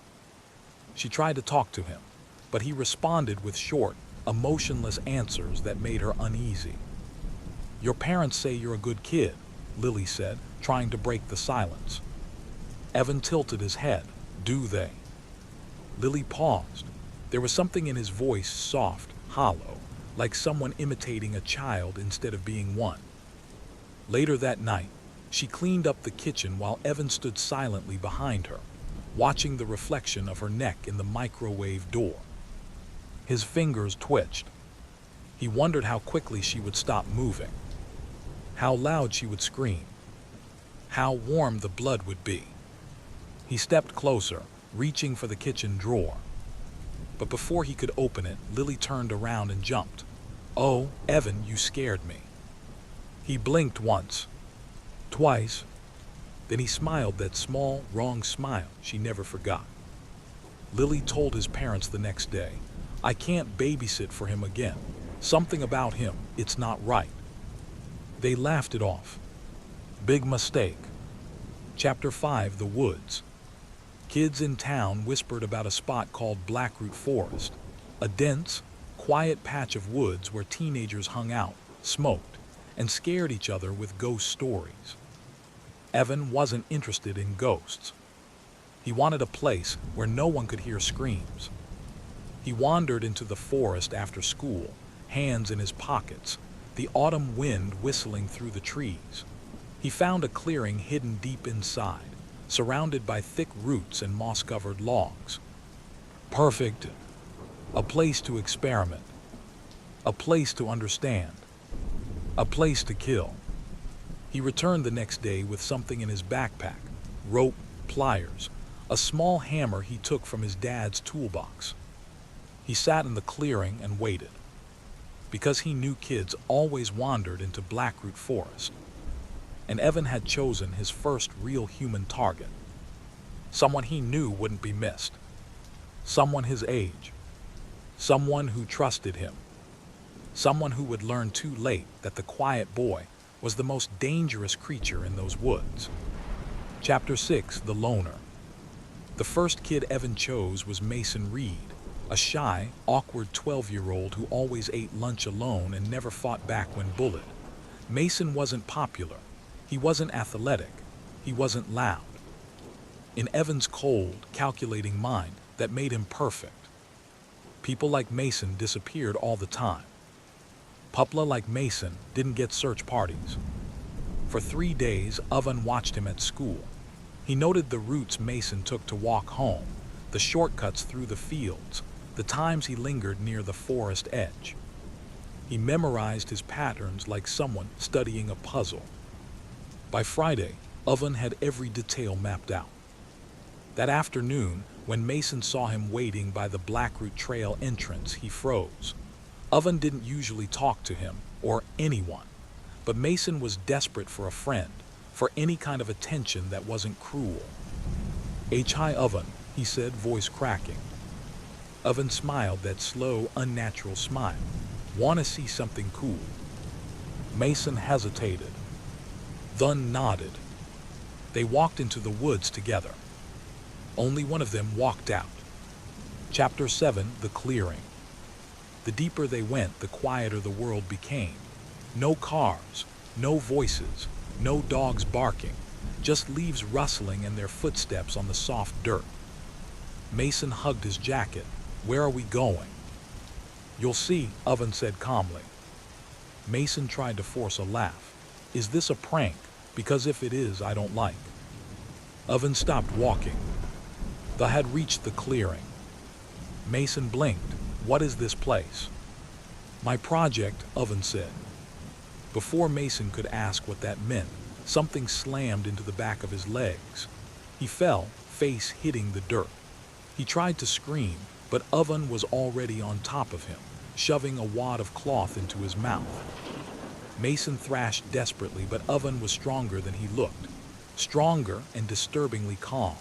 She tried to talk to him, but he responded with short, emotionless answers that made her uneasy. "Your parents say you're a good kid," Lily said, trying to break the silence. Evan tilted his head. "Do they?" Lily paused. There was something in his voice, soft, hollow, like someone imitating a child instead of being one. Later that night, she cleaned up the kitchen while Evan stood silently behind her, watching the reflection of her neck in the microwave door. His fingers twitched. He wondered how quickly she would stop moving, how loud she would scream, how warm the blood would be. He stepped closer, reaching for the kitchen drawer. But before he could open it, Lily turned around and jumped. "Oh, Evan, you scared me." He blinked once, twice. Then he smiled, that small, wrong smile she never forgot. Lily told his parents the next day, "I can't babysit for him again. Something about him, it's not right." They laughed it off. Big mistake. Chapter 5, The Woods. Kids in town whispered about a spot called Blackroot Forest, a dense, quiet patch of woods where teenagers hung out, smoked, and scared each other with ghost stories. Evan wasn't interested in ghosts. He wanted a place where no one could hear screams. He wandered into the forest after school, hands in his pockets, the autumn wind whistling through the trees. He found a clearing hidden deep inside, surrounded by thick roots and moss-covered logs. Perfect. A place to experiment. A place to understand. A place to kill. He returned the next day with something in his backpack: rope, pliers, a small hammer he took from his dad's toolbox. He sat in the clearing and waited, because he knew kids always wandered into Blackroot Forest. And Evan had chosen his first real human target. Someone he knew wouldn't be missed. Someone his age. Someone who trusted him. Someone who would learn too late that the quiet boy was the most dangerous creature in those woods. Chapter 6, The Loner. The first kid Evan chose was Mason Reed, a shy, awkward 12-year-old who always ate lunch alone and never fought back when bullied. Mason wasn't popular. He wasn't athletic. He wasn't loud. In Evan's cold, calculating mind, that made him perfect. People like Mason disappeared all the time. Pupla like Mason didn't get search parties. For 3 days, Evan watched him at school. He noted the routes Mason took to walk home, the shortcuts through the fields, the times he lingered near the forest edge. He memorized his patterns like someone studying a puzzle. By Friday, Evan had every detail mapped out. That afternoon, when Mason saw him waiting by the Blackroot Trail entrance, he froze. Evan didn't usually talk to him or anyone. But Mason was desperate for a friend, for any kind of attention that wasn't cruel. "Hi, Oven," he said, voice cracking. Oven smiled that slow, unnatural smile. "Want to see something cool?" Mason hesitated, then nodded. They walked into the woods together. Only one of them walked out. Chapter 7: The Clearing. The deeper they went, the quieter the world became. No cars, no voices, no dogs barking, just leaves rustling and their footsteps on the soft dirt. Mason hugged his jacket. "Where are we going?" "You'll see," Oven said calmly. Mason tried to force a laugh. "Is this a prank? Because if it is, I don't like." Oven stopped walking. They had reached the clearing. Mason blinked. "What is this place?" "My project," Oven said. Before Mason could ask what that meant, something slammed into the back of his legs. He fell, face hitting the dirt. He tried to scream, but Oven was already on top of him, shoving a wad of cloth into his mouth. Mason thrashed desperately, but Oven was stronger than he looked. Stronger and disturbingly calm.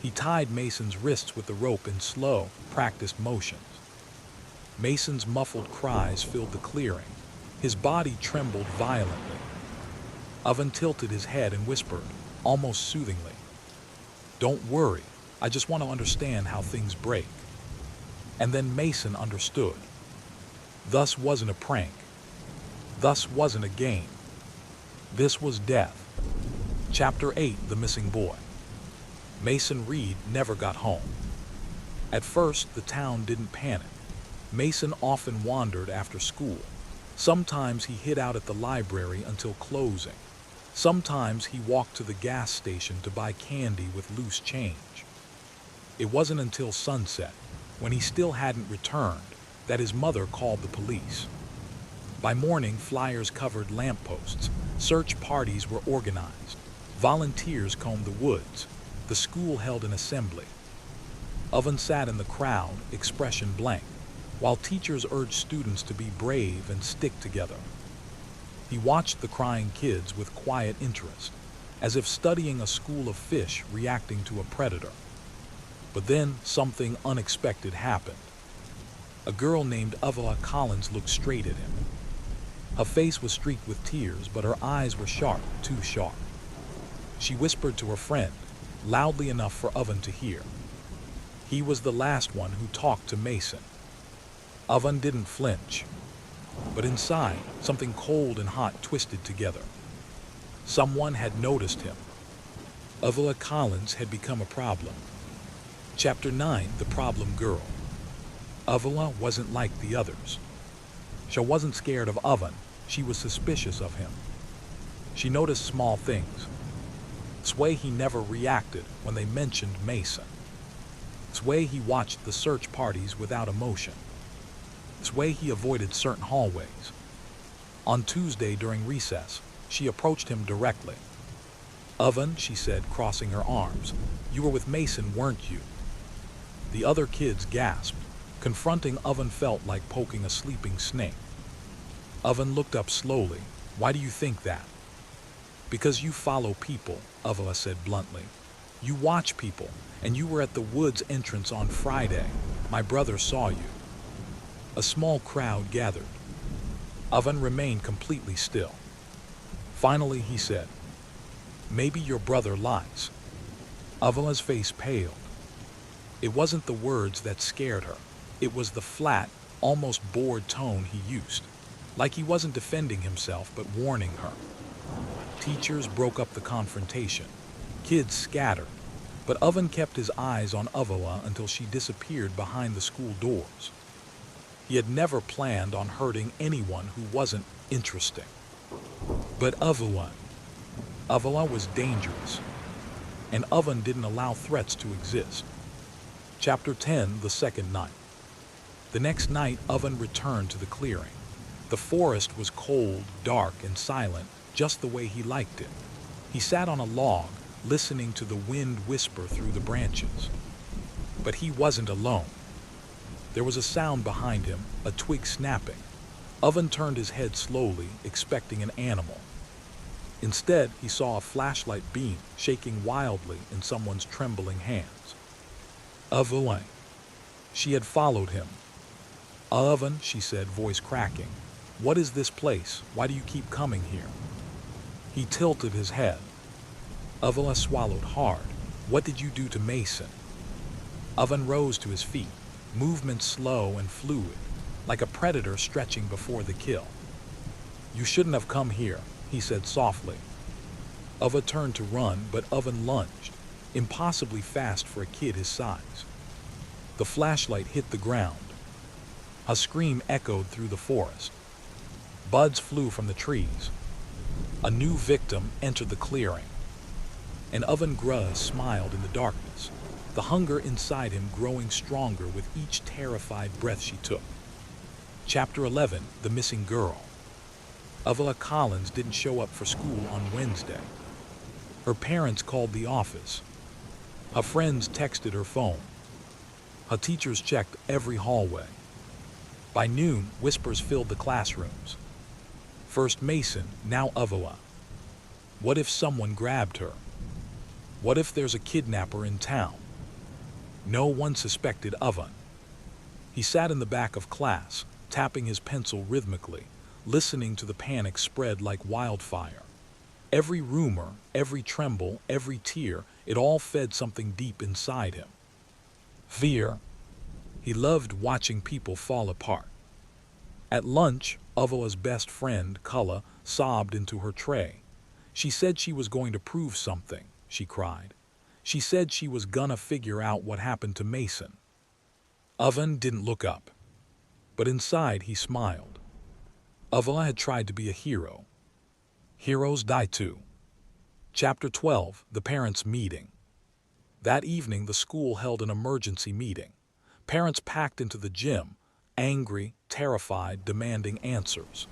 He tied Mason's wrists with the rope in slow, practiced motions. Mason's muffled cries filled the clearing. His body trembled violently. Oven tilted his head and whispered, almost soothingly, "Don't worry, I just want to understand how things break." And then Mason understood. Thus wasn't a prank. Thus wasn't a game. This was death. Chapter 8: The Missing Boy. Mason Reed never got home. At first, the town didn't panic. Mason often wandered after school. Sometimes he hid out at the library until closing. Sometimes he walked to the gas station to buy candy with loose change. It wasn't until sunset, when he still hadn't returned, that his mother called the police. By morning, flyers covered lampposts. Search parties were organized. Volunteers combed the woods. The school held an assembly. Oven sat in the crowd, expression blank, while teachers urged students to be brave and stick together. He watched the crying kids with quiet interest, as if studying a school of fish reacting to a predator. But then something unexpected happened. A girl named Avila Collins looked straight at him. Her face was streaked with tears, but her eyes were sharp, too sharp. She whispered to her friend, loudly enough for Oven to hear. He was the last one who talked to Mason. Oven didn't flinch, but inside, something cold and hot twisted together. Someone had noticed him. Avila Collins had become a problem. Chapter 9: The Problem Girl. Avila wasn't like the others. She wasn't scared of Oven, she was suspicious of him. She noticed small things. This way he never reacted when they mentioned Mason. This way he watched the search parties without emotion. This way he avoided certain hallways. On Tuesday during recess, she approached him directly. "Oven," she said, crossing her arms, "you were with Mason, weren't you?" The other kids gasped. Confronting Oven felt like poking a sleeping snake. Oven looked up slowly. "Why do you think that?" "Because you follow people," Avila said bluntly. "You watch people, and you were at the woods entrance on Friday. My brother saw you." A small crowd gathered. Oven remained completely still. Finally, he said, "Maybe your brother lies." Avila's face paled. It wasn't the words that scared her. It was the flat, almost bored tone he used. Like he wasn't defending himself, but warning her. Teachers broke up the confrontation. Kids scattered. But Oven kept his eyes on Avila until she disappeared behind the school doors. He had never planned on hurting anyone who wasn't interesting. But Avila was dangerous. And Oven didn't allow threats to exist. Chapter 10: The Second Night. The next night, Oven returned to the clearing. The forest was cold, dark, and silent, just the way he liked it. He sat on a log, listening to the wind whisper through the branches. But he wasn't alone. There was a sound behind him, a twig snapping. Oven turned his head slowly, expecting an animal. Instead, he saw a flashlight beam shaking wildly in someone's trembling hands. Evelyn. She had followed him. Oven, she said, voice cracking. What is this place? Why do you keep coming here? He tilted his head. Evelyn swallowed hard. What did you do to Mason? Oven rose to his feet, movement slow and fluid, like a predator stretching before the kill. You shouldn't have come here, he said softly. Oven turned to run, but Oven lunged, impossibly fast for a kid his size. The flashlight hit the ground. A scream echoed through the forest. Buds flew from the trees. A new victim entered the clearing. And Oven Gruz smiled in the darkness, the hunger inside him growing stronger with each terrified breath she took. Chapter 11, The Missing Girl. Avila Collins didn't show up for school on Wednesday. Her parents called the office. Her friends texted her phone. Her teachers checked every hallway. By noon, whispers filled the classrooms. First Mason, now Avila. What if someone grabbed her? What if there's a kidnapper in town? No one suspected Oven. He sat in the back of class, tapping his pencil rhythmically, listening to the panic spread like wildfire. Every rumor, every tremble, every tear, it all fed something deep inside him. Fear. He loved watching people fall apart. At lunch, Avila's best friend, Kulla, sobbed into her tray. She said she was going to prove something, she cried. She said she was gonna figure out what happened to Mason. Oven didn't look up, but inside he smiled. Avila had tried to be a hero. Heroes die too. Chapter 12, The Parents' Meeting. That evening, the school held an emergency meeting. Parents packed into the gym, angry, terrified, demanding answers.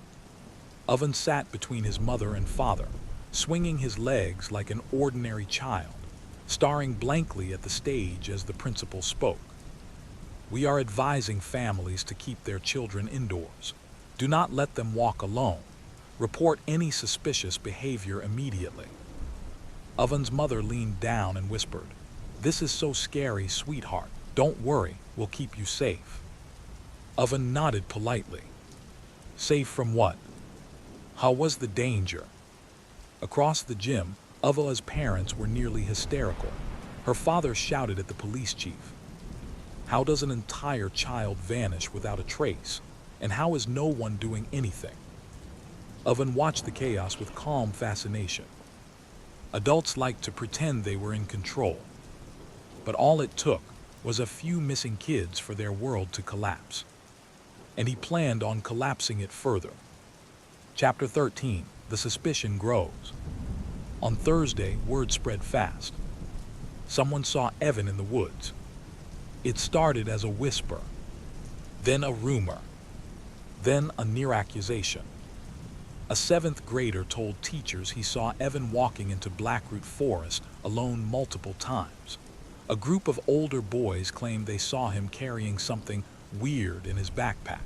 Oven sat between his mother and father, swinging his legs like an ordinary child, staring blankly at the stage as the principal spoke. We are advising families to keep their children indoors. Do not let them walk alone. Report any suspicious behavior immediately. Oven's mother leaned down and whispered, "This is so scary, sweetheart. Don't worry, we'll keep you safe." Oven nodded politely. Safe from what? How was the danger? Across the gym, Avila's parents were nearly hysterical. Her father shouted at the police chief. How does an entire child vanish without a trace? And how is no one doing anything? Oven watched the chaos with calm fascination. Adults liked to pretend they were in control. But all it took was a few missing kids for their world to collapse. And he planned on collapsing it further. Chapter 13, The Suspicion Grows. On Thursday, word spread fast. Someone saw Evan in the woods. It started as a whisper, then a rumor, then a near accusation. A 7th grader told teachers he saw Evan walking into Blackroot Forest alone multiple times. A group of older boys claimed they saw him carrying something weird in his backpack.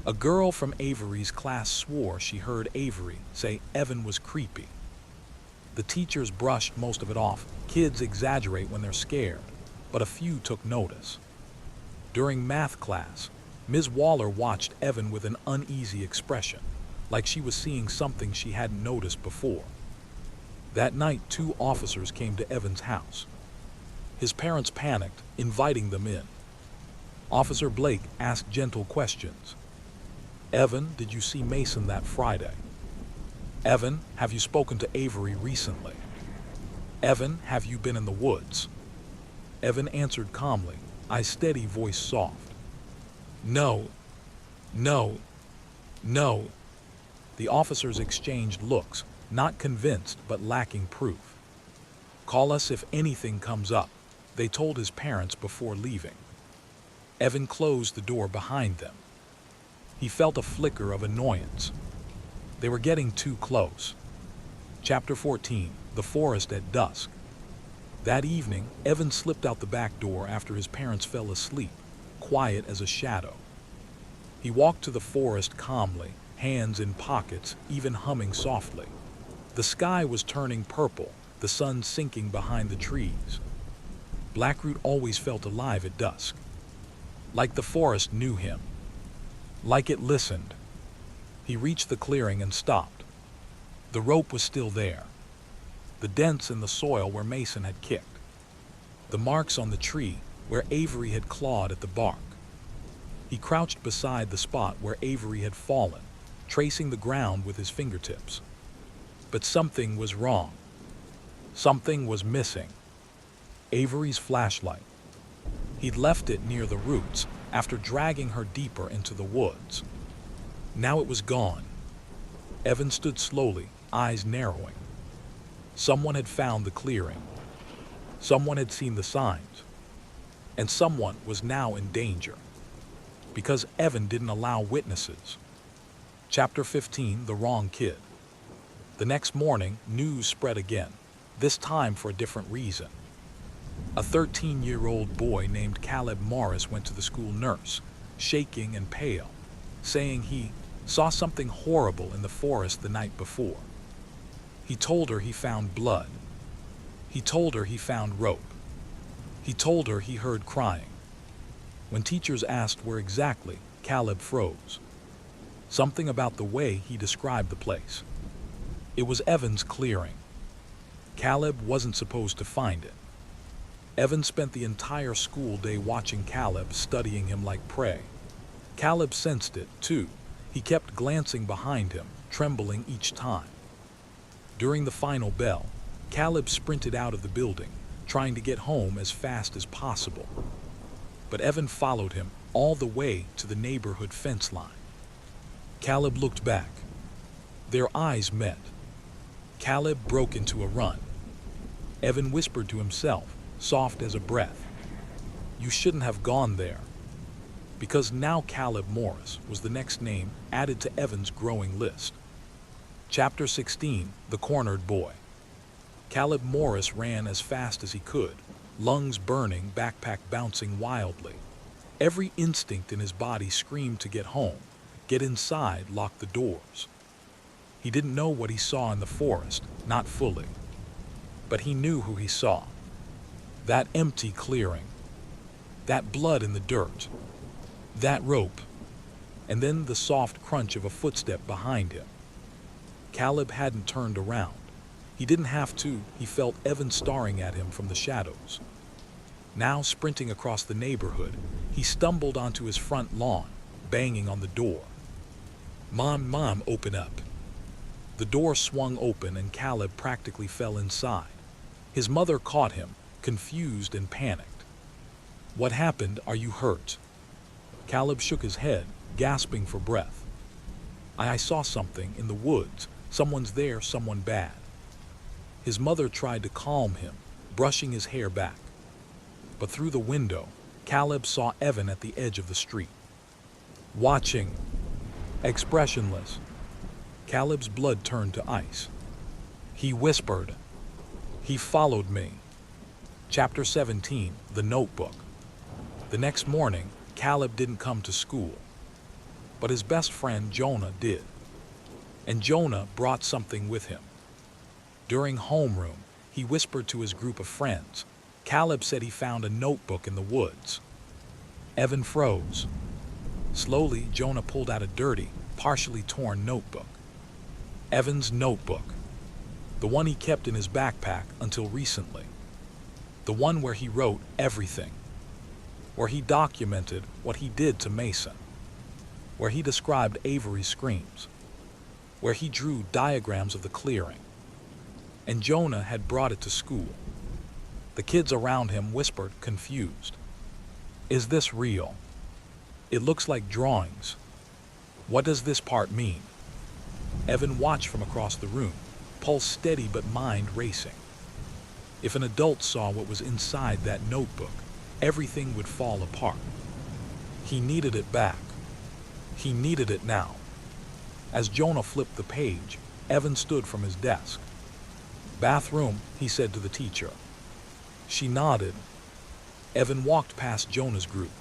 A girl from Avery's class swore she heard Avery say Evan was creepy. The teachers brushed most of it off. Kids exaggerate when they're scared, but a few took notice. During math class, Ms. Waller watched Evan with an uneasy expression, like she was seeing something she hadn't noticed before. That night, 2 officers came to Evan's house. His parents panicked, inviting them in. Officer Blake asked gentle questions. Evan, did you see Mason that Friday? Evan, have you spoken to Avery recently? Evan, have you been in the woods? Evan answered calmly, eyes steady, voice soft. No, no, no. The officers exchanged looks, not convinced but lacking proof. Call us if anything comes up, they told his parents before leaving. Evan closed the door behind them. He felt a flicker of annoyance. They were getting too close. Chapter 14, The Forest at Dusk. That evening, Evan slipped out the back door after his parents fell asleep, quiet as a shadow. He walked to the forest calmly, hands in pockets, even humming softly. The sky was turning purple, the sun sinking behind the trees. Blackroot always felt alive at dusk. Like the forest knew him. Like it listened. He reached the clearing and stopped. The rope was still there. The dents in the soil where Mason had kicked. The marks on the tree where Avery had clawed at the bark. He crouched beside the spot where Avery had fallen, tracing the ground with his fingertips. But something was wrong. Something was missing. Avery's flashlight. He'd left it near the roots after dragging her deeper into the woods. Now it was gone. Evan stood slowly, eyes narrowing. Someone had found the clearing. Someone had seen the signs. And someone was now in danger. Because Evan didn't allow witnesses. Chapter 15, The Wrong Kid. The next morning, news spread again, this time for a different reason. A 13-year-old boy named Caleb Morris went to the school nurse, shaking and pale, saying he saw something horrible in the forest the night before. He told her he found blood. He told her he found rope. He told her he heard crying. When teachers asked where exactly, Caleb froze. Something about the way he described the place. It was Evan's clearing. Caleb wasn't supposed to find it. Evan spent the entire school day watching Caleb, studying him like prey. Caleb sensed it, too. He kept glancing behind him, trembling each time. During the final bell, Caleb sprinted out of the building, trying to get home as fast as possible. But Evan followed him all the way to the neighborhood fence line. Caleb looked back. Their eyes met. Caleb broke into a run. Evan whispered to himself, soft as a breath, "You shouldn't have gone there." Because now Caleb Morris was the next name added to Evan's growing list. Chapter 16, The Cornered Boy. Caleb Morris ran as fast as he could, lungs burning, backpack bouncing wildly. Every instinct in his body screamed to get home, get inside, lock the doors. He didn't know what he saw in the forest, not fully. But he knew who he saw. That empty clearing. That blood in the dirt. That rope. And then the soft crunch of a footstep behind him. Caleb hadn't turned around. He didn't have to. He felt Evan staring at him from the shadows. Now sprinting across the neighborhood, he stumbled onto his front lawn, banging on the door. Mom, open up." The door swung open and Caleb practically fell inside. His mother caught him, confused and panicked. "What happened? Are you hurt?" Caleb shook his head, gasping for breath. I saw something in the woods. Someone's there, someone bad." His mother tried to calm him, brushing his hair back. But through the window, Caleb saw Evan at the edge of the street. Watching, expressionless. Caleb's blood turned to ice. He whispered, "He followed me." Chapter 17, The Notebook. The next morning, Caleb didn't come to school. But his best friend Jonah did. And Jonah brought something with him. During homeroom, he whispered to his group of friends. Caleb said he found a notebook in the woods. Evan froze. Slowly, Jonah pulled out a dirty, partially torn notebook. Evan's notebook. The one he kept in his backpack until recently. The one where he wrote everything. Where he documented what he did to Mason. Where he described Avery's screams. Where he drew diagrams of the clearing. And Jonah had brought it to school. The kids around him whispered, confused. "Is this real? It looks like drawings. What does this part mean?" Evan watched from across the room, pulse steady but mind racing. If an adult saw what was inside that notebook, everything would fall apart. He needed it back. He needed it now. As Jonah flipped the page, Evan stood from his desk. "Bathroom," he said to the teacher. She nodded. Evan walked past Jonah's group.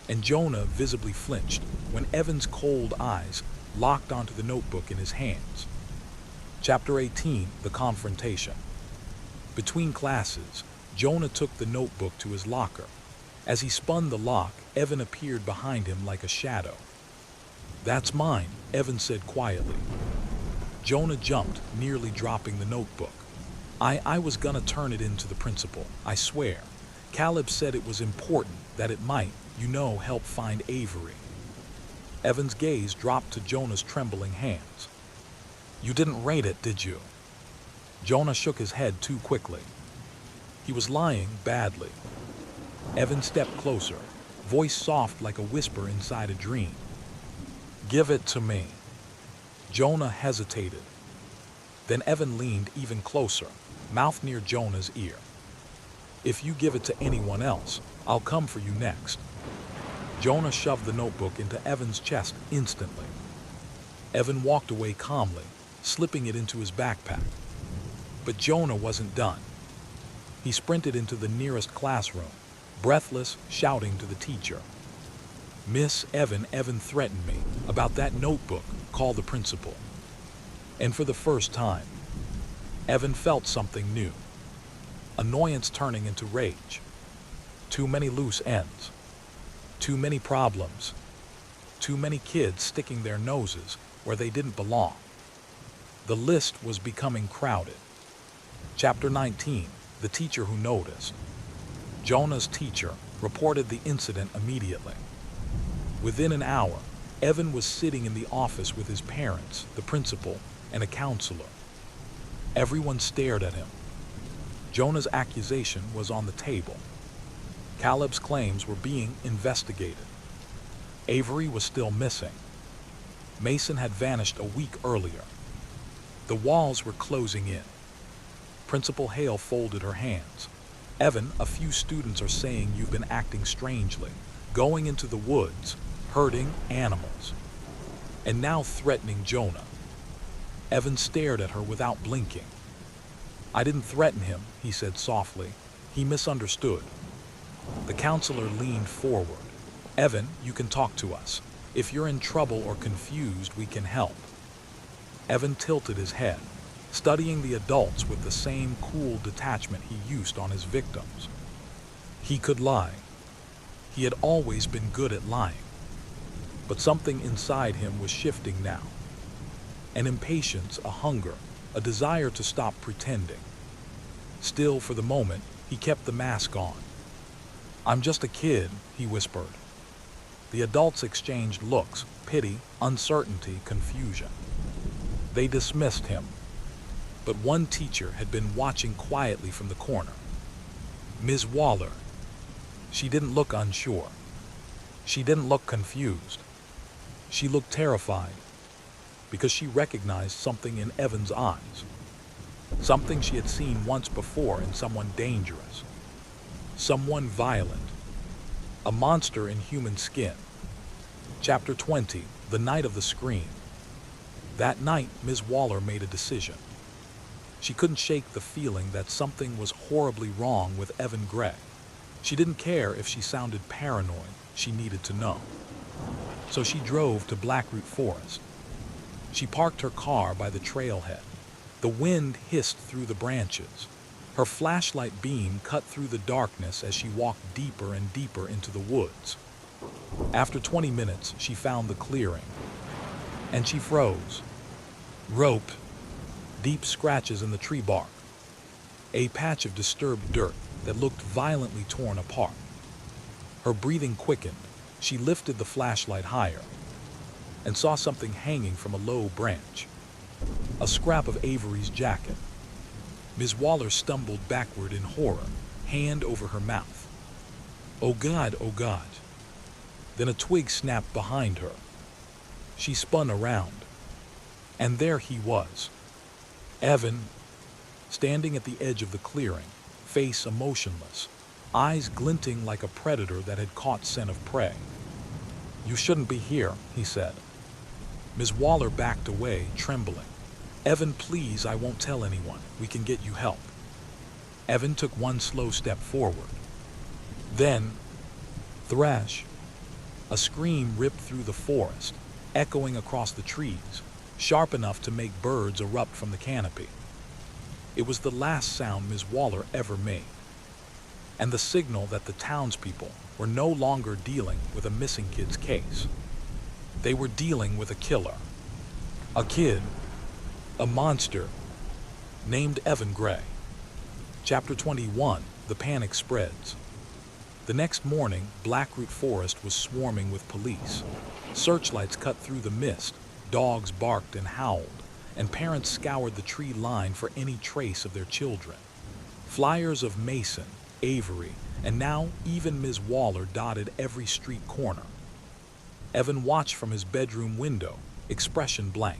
and Jonah visibly flinched when Evan's cold eyes locked onto the notebook in his hands. Chapter 18, The Confrontation. Between classes, Jonah took the notebook to his locker. As he spun the lock, Evan appeared behind him like a shadow. "That's mine," Evan said quietly. Jonah jumped, nearly dropping the notebook. I was gonna turn it in to the principal, I swear. Caleb said it was important, that it might, help find Avery." Evan's gaze dropped to Jonah's trembling hands. "You didn't rate it, did you?" Jonah shook his head too quickly. He was lying badly. Evan stepped closer, voice soft like a whisper inside a dream. "Give it to me." Jonah hesitated. Then Evan leaned even closer, mouth near Jonah's ear. "If you give it to anyone else, I'll come for you next." Jonah shoved the notebook into Evan's chest instantly. Evan walked away calmly, slipping it into his backpack. But Jonah wasn't done. He sprinted into the nearest classroom, breathless, shouting to the teacher. "Miss Evan threatened me about that notebook. Call the principal." And for the first time, Evan felt something new. Annoyance turning into rage. Too many loose ends. Too many problems. Too many kids sticking their noses where they didn't belong. The list was becoming crowded. Chapter 19, The Teacher Who Noticed. Jonah's teacher reported the incident immediately. Within an hour, Evan was sitting in the office with his parents, the principal, and a counselor. Everyone stared at him. Jonah's accusation was on the table. Caleb's claims were being investigated. Avery was still missing. Mason had vanished a week earlier. The walls were closing in. Principal Hale folded her hands. "Evan, a few students are saying you've been acting strangely, going into the woods, hurting animals, and now threatening Jonah." Evan stared at her without blinking. "I didn't threaten him," he said softly. "He misunderstood." The counselor leaned forward. "Evan, you can talk to us. If you're in trouble or confused, we can help." Evan tilted his head, studying the adults with the same cool detachment he used on his victims. He could lie. He had always been good at lying. But something inside him was shifting now. An impatience, a hunger, a desire to stop pretending. Still, for the moment, he kept the mask on. "I'm just a kid," he whispered. The adults exchanged looks, pity, uncertainty, confusion. They dismissed him. But one teacher had been watching quietly from the corner. Ms. Waller. She didn't look unsure. She didn't look confused. She looked terrified, because she recognized something in Evan's eyes. Something she had seen once before in someone dangerous. Someone violent. A monster in human skin. Chapter 20, The Night of the Scream. That night, Ms. Waller made a decision. She couldn't shake the feeling that something was horribly wrong with Evan Gray. She didn't care if she sounded paranoid, she needed to know. So she drove to Blackroot Forest. She parked her car by the trailhead. The wind hissed through the branches. Her flashlight beam cut through the darkness as she walked deeper and deeper into the woods. After 20 minutes, she found the clearing. And she froze. Rope. Deep scratches in the tree bark. A patch of disturbed dirt that looked violently torn apart. Her breathing quickened. She lifted the flashlight higher and saw something hanging from a low branch. A scrap of Avery's jacket. Ms. Waller stumbled backward in horror, hand over her mouth. "Oh God, oh God." Then a twig snapped behind her. She spun around. And there he was. Evan, standing at the edge of the clearing, face emotionless, eyes glinting like a predator that had caught scent of prey. "You shouldn't be here," he said. Ms. Waller backed away, trembling. "Evan, please, I won't tell anyone. We can get you help." Evan took one slow step forward. Then, thrash. A scream ripped through the forest, echoing across the trees, sharp enough to make birds erupt from the canopy. It was the last sound Ms. Waller ever made, and the signal that the townspeople were no longer dealing with a missing kid's case. They were dealing with a killer. A kid, a monster, named Evan Gray. Chapter 21, The Panic Spreads. The next morning, Blackroot Forest was swarming with police. Searchlights cut through the mist, dogs barked and howled, and parents scoured the tree line for any trace of their children. Flyers of Mason, Avery, and now even Ms. Waller dotted every street corner. Evan watched from his bedroom window, expression blank.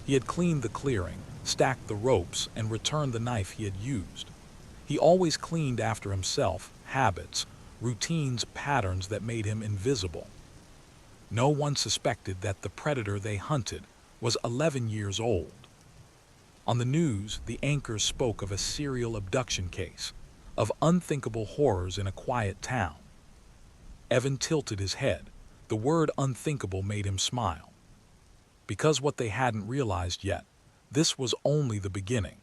He had cleaned the clearing, stacked the ropes, and returned the knife he had used. He always cleaned after himself, habits, routines, patterns that made him invisible. No one suspected that the predator they hunted was 11 years old. On the news, the anchors spoke of a serial abduction case, of unthinkable horrors in a quiet town. Evan tilted his head. The word unthinkable made him smile. Because what they hadn't realized yet, this was only the beginning.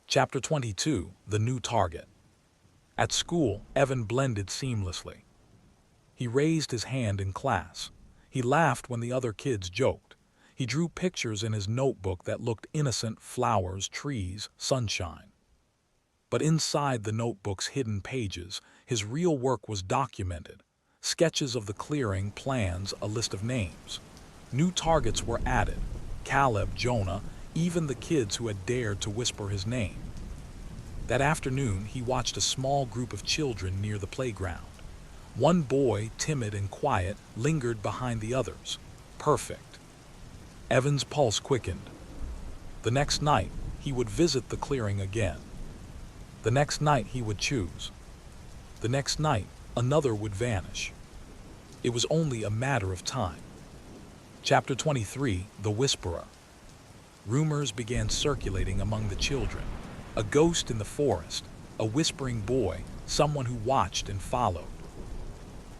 Chapter 22, The New Target. At school, Evan blended seamlessly. He raised his hand in class. He laughed when the other kids joked. He drew pictures in his notebook that looked innocent: flowers, trees, sunshine. But inside the notebook's hidden pages, his real work was documented. Sketches of the clearing, plans, a list of names. New targets were added: Caleb, Jonah, even the kids who had dared to whisper his name. That afternoon, he watched a small group of children near the playground. One boy, timid and quiet, lingered behind the others. Perfect. Evan's pulse quickened. The next night, he would visit the clearing again. The next night, he would choose. The next night, another would vanish. It was only a matter of time. Chapter 23, The Whisperer. Rumors began circulating among the children. A ghost in the forest, a whispering boy, someone who watched and followed.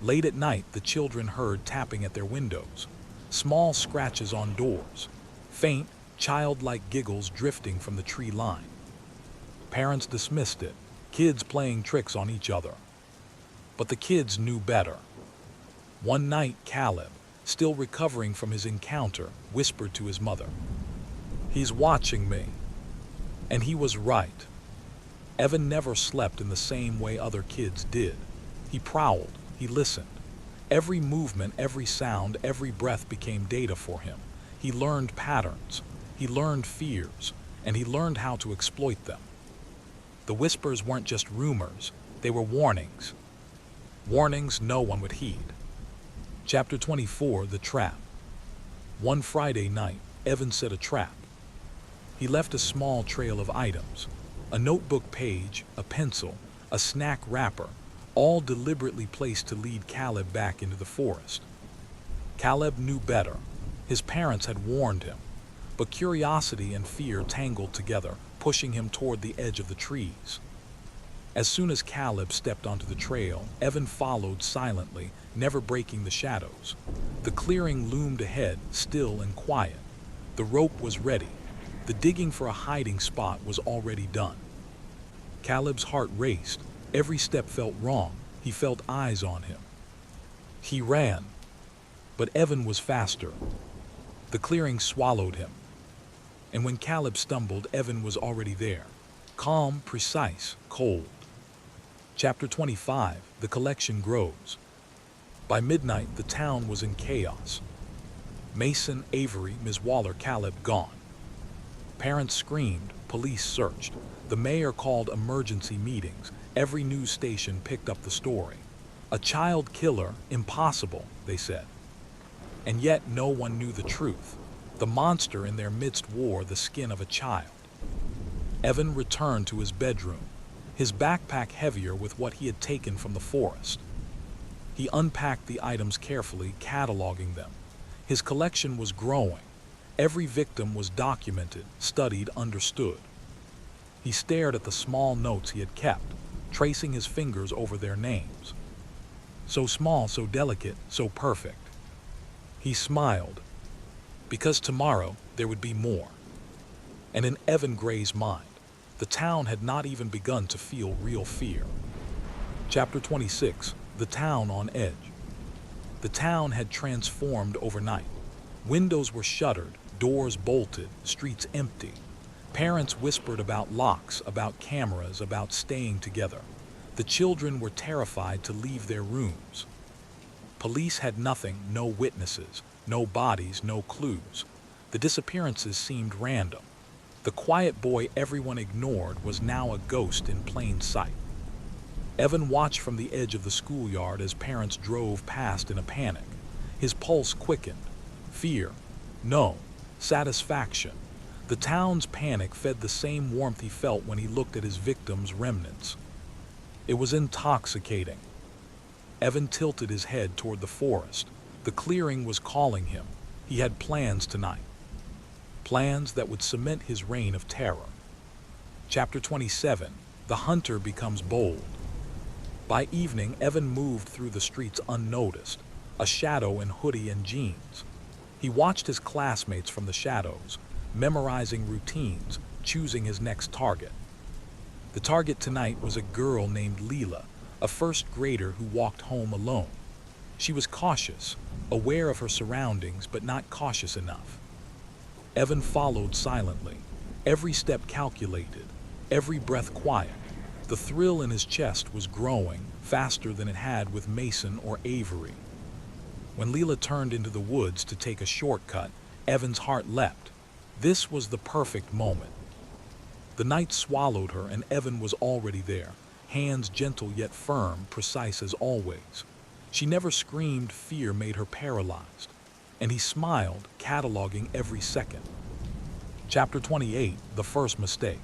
Late at night, the children heard tapping at their windows, small scratches on doors, faint, childlike giggles drifting from the tree line. Parents dismissed it, kids playing tricks on each other. But the kids knew better. One night, Caleb, still recovering from his encounter, whispered to his mother, "He's watching me." And he was right. Evan never slept in the same way other kids did. He prowled, he listened. Every movement, every sound, every breath became data for him. He learned patterns, he learned fears, and he learned how to exploit them. The whispers weren't just rumors, they were warnings. Warnings no one would heed. Chapter 24, The Trap. One Friday night, Evan set a trap. He left a small trail of items, a notebook page, a pencil, a snack wrapper, all deliberately placed to lead Caleb back into the forest. Caleb knew better. His parents had warned him, but curiosity and fear tangled together, pushing him toward the edge of the trees. As soon as Caleb stepped onto the trail, Evan followed silently, never breaking the shadows. The clearing loomed ahead, still and quiet. The rope was ready. The digging for a hiding spot was already done. Caleb's heart raced. Every step felt wrong. He felt eyes on him. He ran, but Evan was faster. The clearing swallowed him. And when Caleb stumbled, Evan was already there. Calm, precise, cold. Chapter 25, The Collection Grows. By midnight, the town was in chaos. Mason, Avery, Ms. Waller, Caleb gone. Parents screamed, police searched. The mayor called emergency meetings. Every news station picked up the story. A child killer, impossible, they said. And yet no one knew the truth. The monster in their midst wore the skin of a child. Evan returned to his bedroom, his backpack heavier with what he had taken from the forest. He unpacked the items carefully, cataloging them. His collection was growing. Every victim was documented, studied, understood. He stared at the small notes he had kept, tracing his fingers over their names. so small, so delicate, so perfect. He smiled, because tomorrow there would be more. And in Evan Gray's mind, the town had not even begun to feel real fear. Chapter 26, The Town on Edge. The town had transformed overnight. Windows were shuttered, doors bolted, streets empty. Parents whispered about locks, about cameras, about staying together. The children were terrified to leave their rooms. Police had nothing, no witnesses, no bodies, no clues. The disappearances seemed random. The quiet boy everyone ignored was now a ghost in plain sight. Evan watched from the edge of the schoolyard as parents drove past in a panic. His pulse quickened. Fear? No. Satisfaction. The town's panic fed the same warmth he felt when he looked at his victims' remnants. It was intoxicating. Evan tilted his head toward the forest. The clearing was calling him. He had plans tonight. Plans that would cement his reign of terror. Chapter 27, The Hunter Becomes Bold. By evening, Evan moved through the streets unnoticed, a shadow in hoodie and jeans. He watched his classmates from the shadows, memorizing routines, choosing his next target. The target tonight was a girl named Leela, a first grader who walked home alone. She was cautious, aware of her surroundings, but not cautious enough. Evan followed silently, every step calculated, every breath quiet. The thrill in his chest was growing, faster than it had with Mason or Avery. When Leela turned into the woods to take a shortcut, Evan's heart leapt. This was the perfect moment. The night swallowed her and Evan was already there, hands gentle yet firm, precise as always. She never screamed, fear made her paralyzed. And he smiled, cataloging every second. Chapter 28, The First Mistake.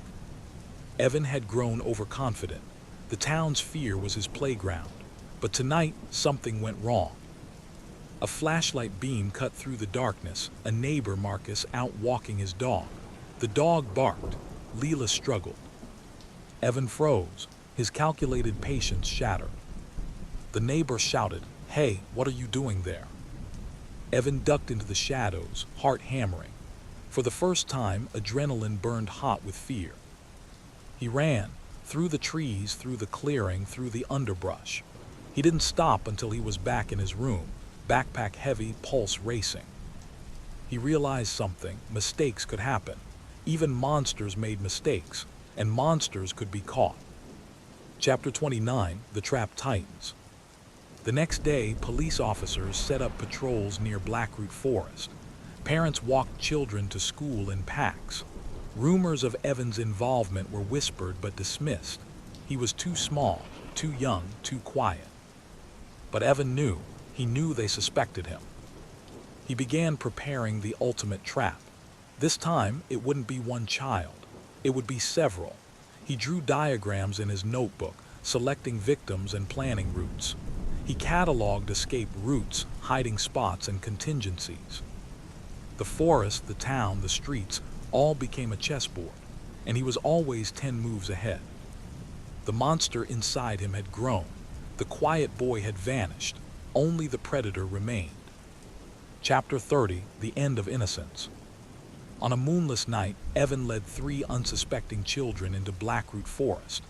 Evan had grown overconfident. The town's fear was his playground. But tonight, something went wrong. A flashlight beam cut through the darkness, a neighbor, Marcus, out walking his dog. The dog barked. Leela struggled. Evan froze, his calculated patience shattered. The neighbor shouted, "Hey, what are you doing there?" Evan ducked into the shadows, heart hammering. For the first time, adrenaline burned hot with fear. He ran, through the trees, through the clearing, through the underbrush. He didn't stop until he was back in his room, backpack heavy, pulse racing. He realized something: mistakes could happen. Even monsters made mistakes, and monsters could be caught. Chapter 29, The Trap tightens. The next day, police officers set up patrols near Blackroot Forest. Parents walked children to school in packs. Rumors of Evan's involvement were whispered but dismissed. He was too small, too young, too quiet. But Evan knew. He knew they suspected him. He began preparing the ultimate trap. This time, it wouldn't be one child. It would be several. He drew diagrams in his notebook, selecting victims and planning routes. He cataloged escape routes, hiding spots, and contingencies. The forest, the town, the streets, all became a chessboard, and he was always 10 moves ahead. The monster inside him had grown. The quiet boy had vanished. Only the predator remained. Chapter 30, The End of Innocence. On a moonless night, Evan led 3 unsuspecting children into Blackroot Forest.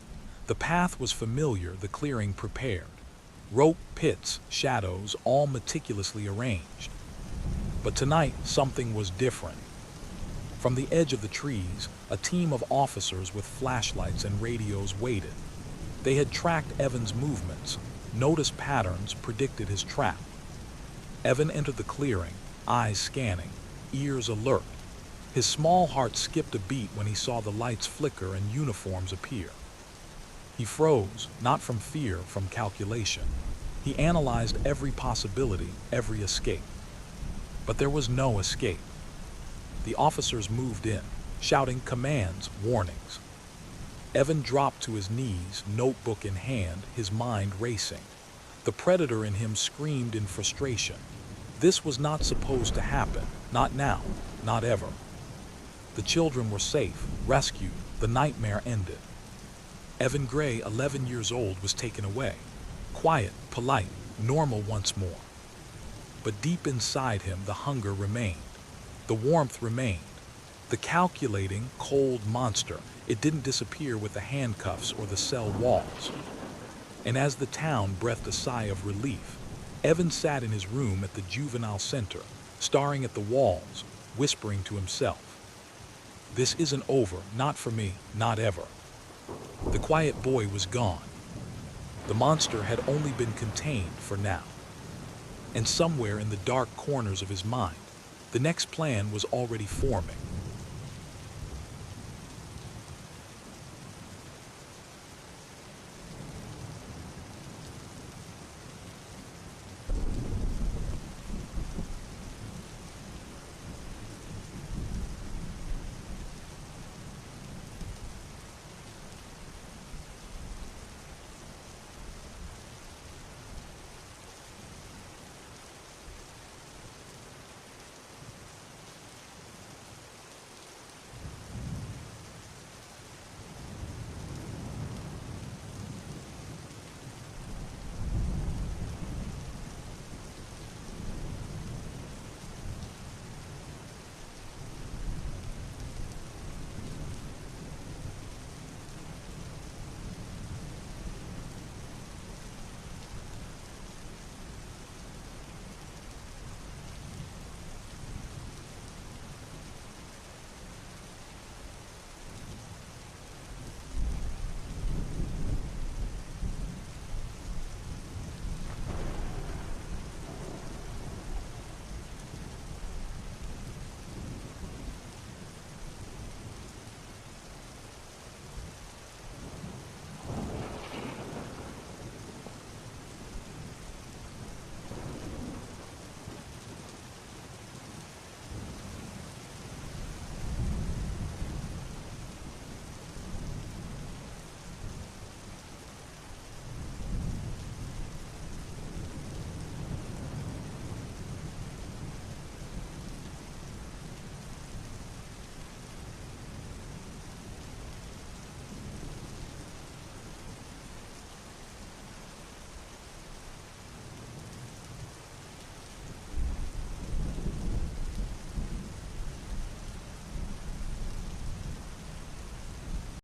The path was familiar, the clearing prepared. Rope, pits, shadows, all meticulously arranged. But tonight, something was different. From the edge of the trees, a team of officers with flashlights and radios waited. They had tracked Evan's movements, noticed patterns, predicted his trap. Evan entered the clearing, eyes scanning, ears alert. His small heart skipped a beat when he saw the lights flicker and uniforms appear. He froze, not from fear, from calculation. He analyzed every possibility, every escape. But there was no escape. The officers moved in, shouting commands, warnings. Evan dropped to his knees, notebook in hand, his mind racing. The predator in him screamed in frustration. This was not supposed to happen, not now, not ever. The children were safe, rescued, the nightmare ended. Evan Gray, 11 years old, was taken away. Quiet, polite, normal once more. But deep inside him, the hunger remained. The warmth remained. The calculating, cold monster, it didn't disappear with the handcuffs or the cell walls. And as the town breathed a sigh of relief, Evan sat in his room at the juvenile center, staring at the walls, whispering to himself, "This isn't over, not for me, not ever." The quiet boy was gone. The monster had only been contained for now. And somewhere in the dark corners of his mind, the next plan was already forming.